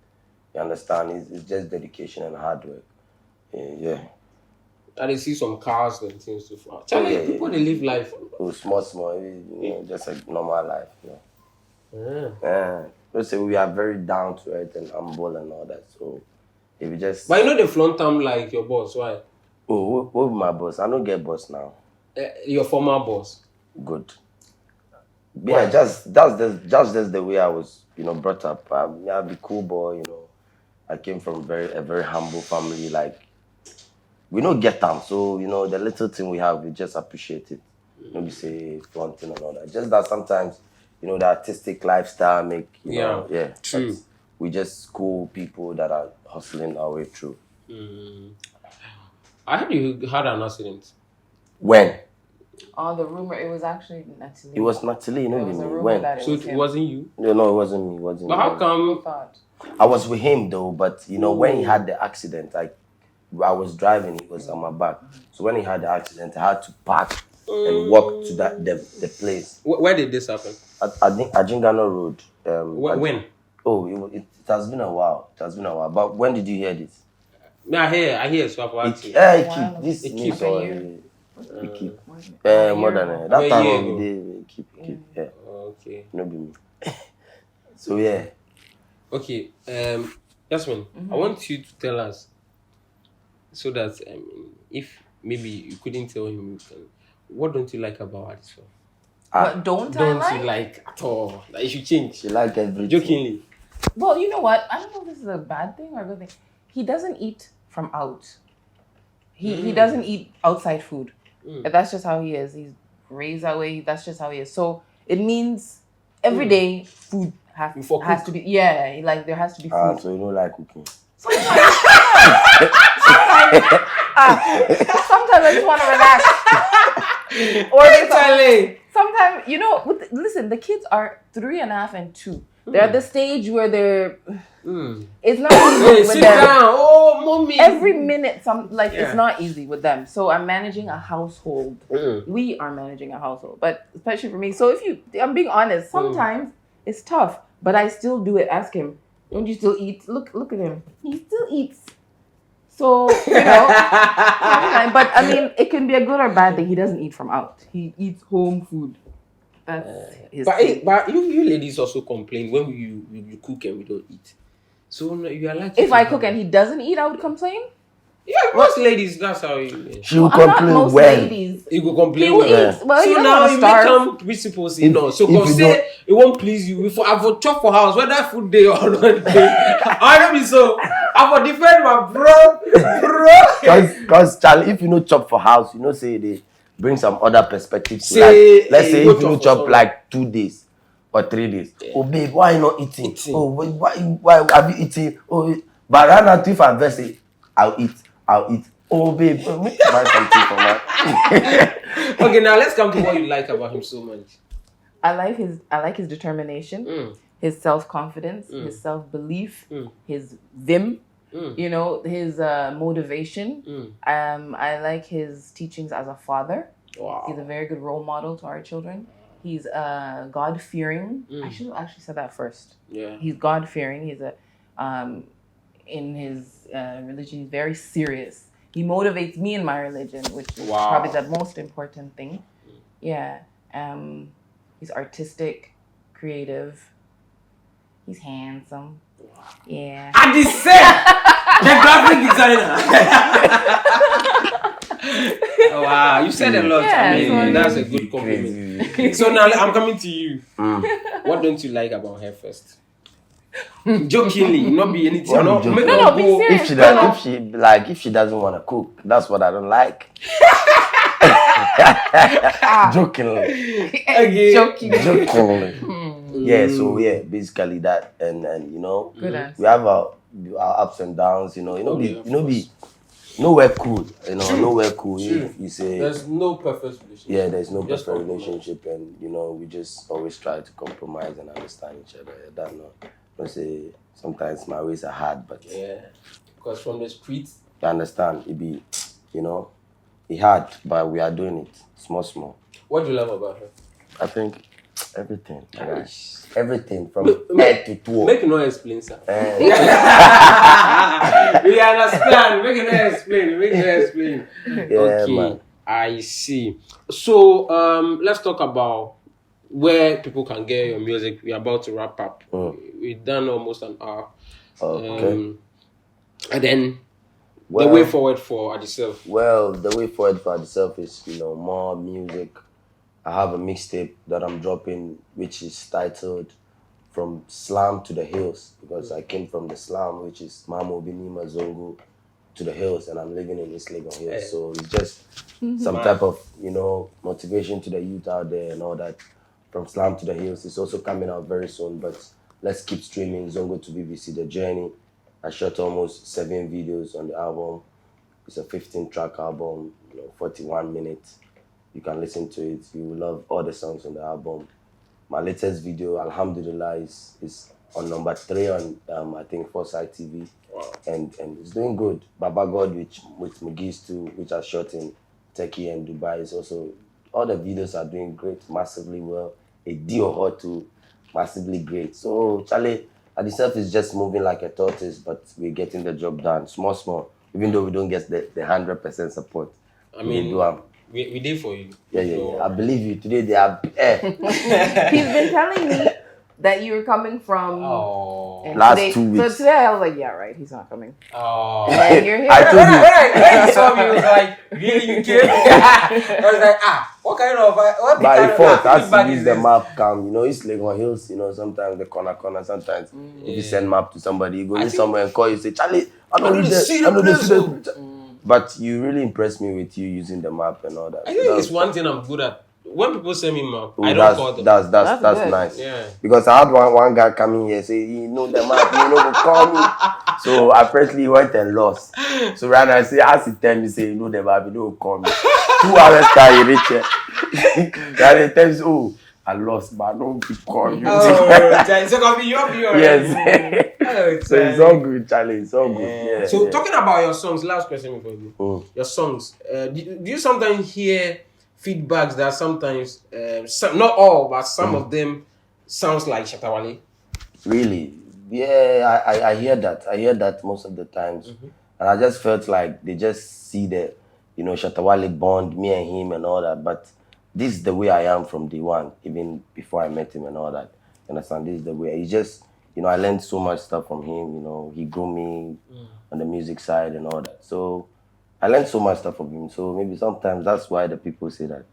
You understand? It's just dedication and hard work. Yeah. I see some cars and things too far. Charlie, people they live life. Oh, small, just a normal life. Yeah. Let's say we are very down to earth and humble and all that. So if you just But they flaunt them like your boss. Why? what be my boss? I don't get boss now. Your former boss. Good. Yeah, just the way I was, brought up. I be cool boy, I came from a very humble family. Like we don't get them, so the little thing we have, we just appreciate it. We say flaunting and all that. Just that sometimes, the artistic lifestyle make true. We just cool people that are hustling our way through. I heard you had an accident. When? Oh, the rumor, it was actually Natalie. It was Natalie, There was a rumor when? that it So was it him. wasn't you. No, it wasn't me. It wasn't But me. how come? Who thought? I was with him though, but when he had the accident, I was driving, he was on my back. So when he had the accident, I had to park and walk to the place. Where did this happen? At Ajingano Road. When? Oh, it has been a while. It has been a while. But when did you hear this? I hear so I've asked you. It keep this It news keep or a year. it keep A more year than ago. that A time year we ago. did keep yeah. Okay. No be me. So yeah. Okay. Jasmin, I want you to tell us so that if maybe you couldn't tell him, what don't you like about Addiself? What don't I like? You like at all? That you should change. She like everything. Jokingly. Well, you know what? I don't know if this is a bad thing or a good thing. He doesn't eat from out. He doesn't eat outside food. That's just how he is. He's raised that way. That's just how he is. So it means every day food has to be. Yeah, like there has to be food. So you don't like cooking. Sometimes I just want to relax. Or sometimes, listen, the kids are 3.5 and 2. They're at the stage where they're. It's not easy with sit them. down. Oh, mommy. Every minute, it's not easy with them. So I'm managing a household. We are managing a household, but especially for me. So I'm being honest, sometimes it's tough, but I still do it. Ask him, Don't you still eat? Look at him. He still eats. So, you know, but I mean, it can be a good or bad thing. He doesn't eat from out. He eats home food. That's his thing. But you ladies also complain when you cook and we don't eat. So you are like, if I cook and he doesn't eat, I would complain. Yeah, most ladies, that's how you. She will I'm not complain most when. ladies. You go complain He will when. eat. Well, So you don't now want to you starve. become principal say no. So if you come say it won't please you. If I for chop for house, whether food day or not day, I don't be so. I for defend my bro. Because Charlie, if you know chop for house, you know say they bring some other perspectives. Say, like, let's say go if you know chop for chop someone. like 2 days or 3 days. Yeah. Oh babe, why you not eating? Eating. Oh why have you eaten? Oh, but right now if I verse it, I'll eat. Oh babe, make you buy something for me. Okay, now let's come to what you like about him so much. I like his determination, his self-confidence, his self-belief, his vim, you know, his motivation. I like his teachings as a father. Wow. He's a very good role model to our children. He's God-fearing. I should have actually said that first. Yeah. He's God-fearing. He's in his religion, he's very serious. He motivates me in my religion, which is probably the most important thing. Yeah. He's artistic, creative. He's handsome. Yeah. Addiself, the graphic designer. Oh, wow, you said a lot. Yeah, I mean, so that's a good compliment. So now I'm coming to you. What don't you like about her first? Jokingly, not be anything. What No, joking? make No, her be go. serious. If she doesn't want to cook, that's what I don't like. Jokingly. Okay. Joking. Yeah, so yeah, basically that, and you know, Good answer. we have our ups and downs, nowhere cool, nowhere cool. True. If you say There's no perfect relationship. yeah, there's no Just perfect compromise. relationship, and we just always try to compromise and understand each other. That not say sometimes my ways are hard, but Yeah, because from the streets, I understand it be, it hard, but we are doing it small. what do you love about her? I think everything, Nice. everything from head to toe. Make no explain, sir. Eh, We understand. Make no explain. Yeah, Okay, man. I see. So let's talk about where people can get your music. We're about to wrap up. We've done almost an hour. Okay. And then Well, the way forward for Addiself. Well, the way forward for Addiself is, more music. I have a mixtape that I'm dropping, which is titled From Slum to the Hills, because I came from the slum, which is Obibinii Mazongo, to the hills, and I'm living in East Legon Hills. So it's just some type of, motivation to the youth out there and all that. From Slum to the Hills. It's also coming out very soon, but let's keep streaming Zongo to BBC The Journey. I shot almost 7 videos on the album. It's a 15-track album, 41 minutes. You can listen to it. You will love all the songs on the album. My latest video, Alhamdulillah, is on number 3 on I think 4styte TV. Wow. And it's doing good. Baba God with Mugis too, which I shot in Turkey and Dubai, is also, all the videos are doing great, massively well. A deal hot too, massively great. So Charlie, Addiself is just moving like a tortoise, but we're getting the job done, small. Even though we don't get the 100% support. I mean, we did for you. Yeah. I believe you. Today they are. He's been telling me that you were coming from. Oh. and Last today, 2 weeks. So today I was like, yeah, right, he's not coming. Oh. And you're here. I told you. When I saw me, I was like, really, you came? I was like, what kind of, what By kind default, of as you use the this? map cam, East Legon Hills, sometimes the corner, sometimes if you send map to somebody, you go in somewhere and call you, say, Charlie, I know this. But you really impressed me with you using the map and all that. I think it's one thing I'm good at. When people send me map, Oh, I don't call them. That's good. nice. Yeah. Because I had one guy coming here say, you know the map, go call me. So apparently he went and lost. So right now I say, as he tell me, say, you know the map, you don't call me. 2 hours time he reach here. Then he tells me, oh, I lost, but I don't be call you. So can be you already. Yes. Oh, So it's all good, Charlie. It's all good. Yeah. So talking about your songs, last question before you. Your songs. Do you sometimes hear feedbacks that sometimes, not all, but some of them sounds like shatta wale? Really, Yeah, I hear that. I hear that most of the times. And I just felt like they just see the, Shatta Wale bond, me and him and all that. But this is the way I am from day one, even before I met him and all that. You understand? This is the way. He just, I learned so much stuff from him. He grew me on the music side and all that. So I learned so much stuff from him. So maybe sometimes that's why the people say that.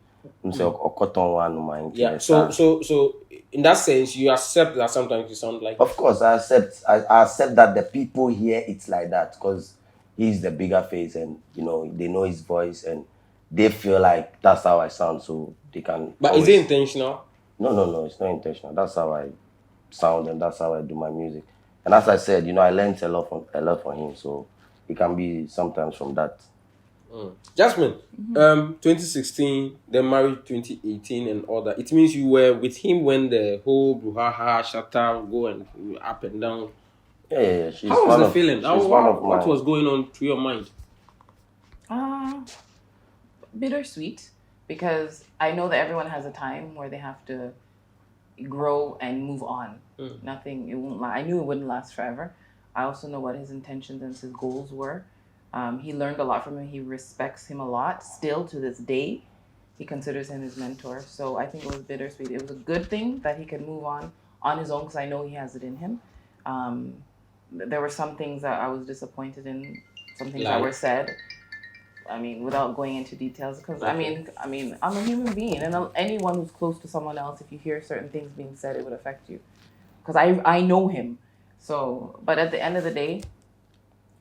Yeah. So in that sense, you accept that sometimes you sound like. Of course, I accept that the people hear it's like that because he's the bigger face and they know his voice and they feel like that's how I sound, so they can. But is it intentional? No, it's not intentional. That's how I sound and that's how I do my music. And as I said, I learned a lot from him, so it can be sometimes from that. Jasmin, 2016, then married 2018 and all that. It means you were with him when the whole brouhaha, shatta go and up and down. Yeah. She's How was the feeling? What was going on through your mind? Bittersweet, because I know that everyone has a time where they have to grow and move on. Nothing, it won't last. I knew it wouldn't last forever. I also know what his intentions and his goals were. He learned a lot from him. He respects him a lot. Still to this day, he considers him his mentor. So I think it was bittersweet. It was a good thing that he could move on his own because I know he has it in him. There were some things that I was disappointed in, some things that were said. I mean, without going into details, because I mean, I'm a human being, and anyone who's close to someone else, if you hear certain things being said, it would affect you. Because I know him. So, but at the end of the day,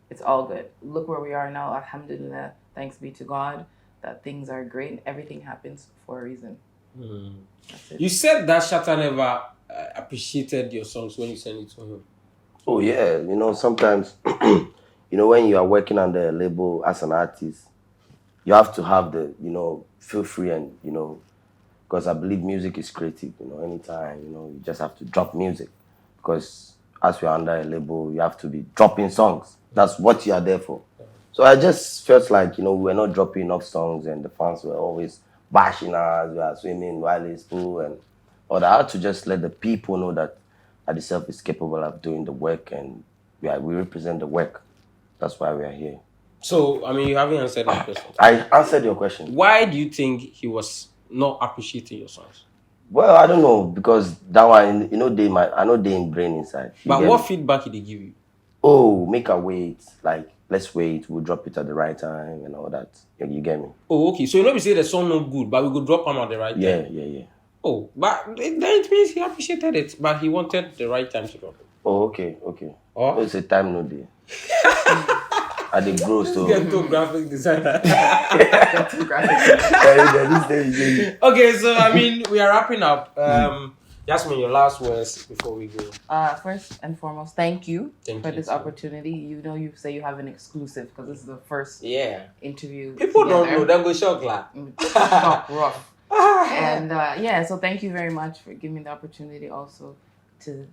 it's all good. Look where we are now. Alhamdulillah. Thanks be to God that things are great and everything happens for a reason. That's it. You said that Shatta never appreciated your songs when you sent it to him. Oh yeah, sometimes, when you are working under a label as an artist, you have to have the, feel free and, because I believe music is creative, anytime, you just have to drop music. Because as you're under a label, you have to be dropping songs. That's what you are there for. So I just felt like, we were not dropping enough songs and the fans were always bashing us, we are swimming while it's full and all that. I had to just let the people know that Addiself is capable of doing the work and we represent the work. That's why we are here. So, you haven't answered that question. I answered your question. Why do you think he was not appreciating your songs? Well, I don't know, because that one, I know they in brain inside. But what feedback did they give you? Oh, make a wait. Like, let's wait. We'll drop it at the right time and all that. You get me? Oh, okay. So you know we say the song not good, but we could drop them at the right time. Yeah. Oh, but then it means he appreciated it, but he wanted the right time to drop it. Oh, okay. Oh, it's a time no day. I did grow so. Get to graphic designer. Okay, so we are wrapping up. Jasmin, your last words before we go. First and foremost, thank you for this too. opportunity. You say you have an exclusive because this is the first interview. People together. don't know. Then go shock la. Shock, rough. And so thank you very much for giving me the opportunity also to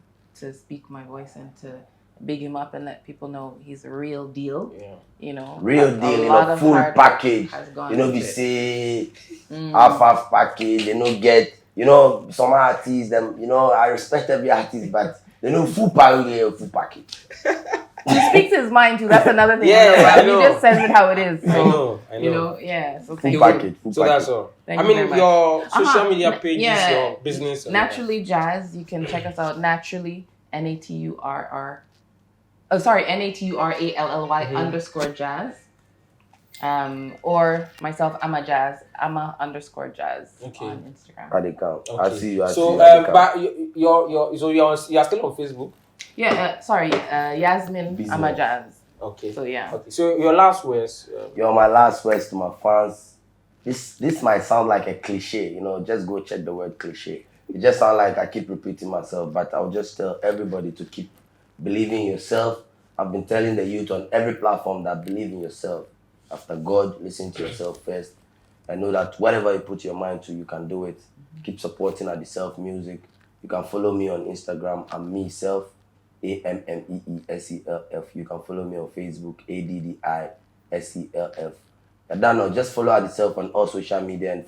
speak my voice and to big him up and let people know he's a real deal. Yeah. Real deal, full package. We say half package, get, some artists, them, I respect every artist, but full package. He speaks his mind too. That's another thing. I know. He just says it how it is. So, I know. So full package. That's all. Thank you very much. Your social media pages, your business. Naturally Jazz. You can check us out. Naturally, NATURRALLY _jazz. Or myself, Ama_jazz on Instagram. Okay. I see you. So, but you're still on Facebook. Yeah. Jasmin Ama_jazz. Okay. So yeah. Okay. So your last words. My last words to my fans. This might sound like a cliche. Just go check the word cliche. It just sounds like I keep repeating myself, but I'll just tell everybody to keep believing in yourself. I've been telling the youth on every platform that believe in yourself. After God, listen to yourself first. I know that whatever you put your mind to, you can do it. Keep supporting Addiself music. You can follow me on Instagram, Ameeself, AMMEESELF. You can follow me on Facebook, ADDISELF. I don't know, just follow Addiself on all social media and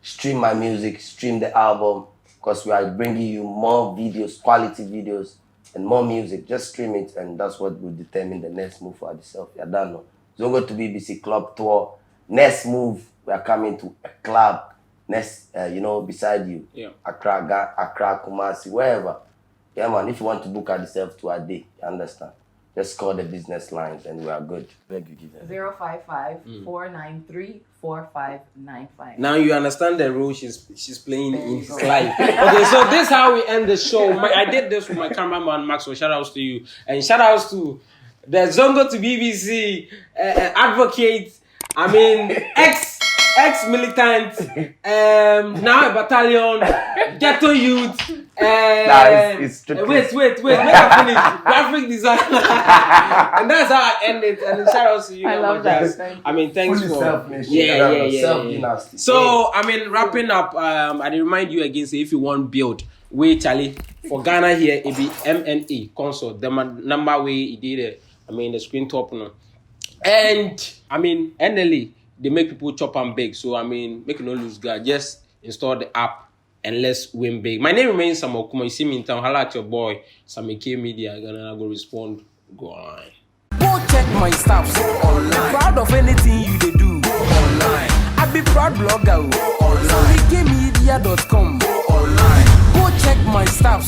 stream my music, stream the album, because we are bringing you more videos, quality videos, and more music. Just stream it, and that's what will determine the next move for Addiself. You don't know. Don't go to BBC Club Tour. Next move, we are coming to a club. Next, beside you. Yeah. Accra, Kumasi, wherever. Yeah, man. If you want to book Addiself to a day, you understand? Just call the business lines and we are good. 055-493-4595. Now you understand the role she's playing in his life. Okay, so this is how we end the show. I did this with my cameraman Max, so shout outs to you. And shout outs to the Zongo to BBC, advocate, ex-militant, now a battalion, ghetto youth. It's wait, make I finish. Graphic designer. And that's how I end it. And shout out to you. I love that. Thanks fully for self-nation. yeah. So wrapping up, I remind you again, say if you want build, wait Charlie for Ghana here, it be MNA consult. The number way it did it. The screen top now. And NLE, they make people chop and bake. So make you no lose guard. Just install the app and let's win big. My name remains Sammykaymedia. You see me in town, holla at your boy, Sammykaymedia. I'm gonna go respond, go online. Go check my stuff online. Proud of anything you they do online. I be proud blogger online. Sammykaymedia.com online. Go check my stuff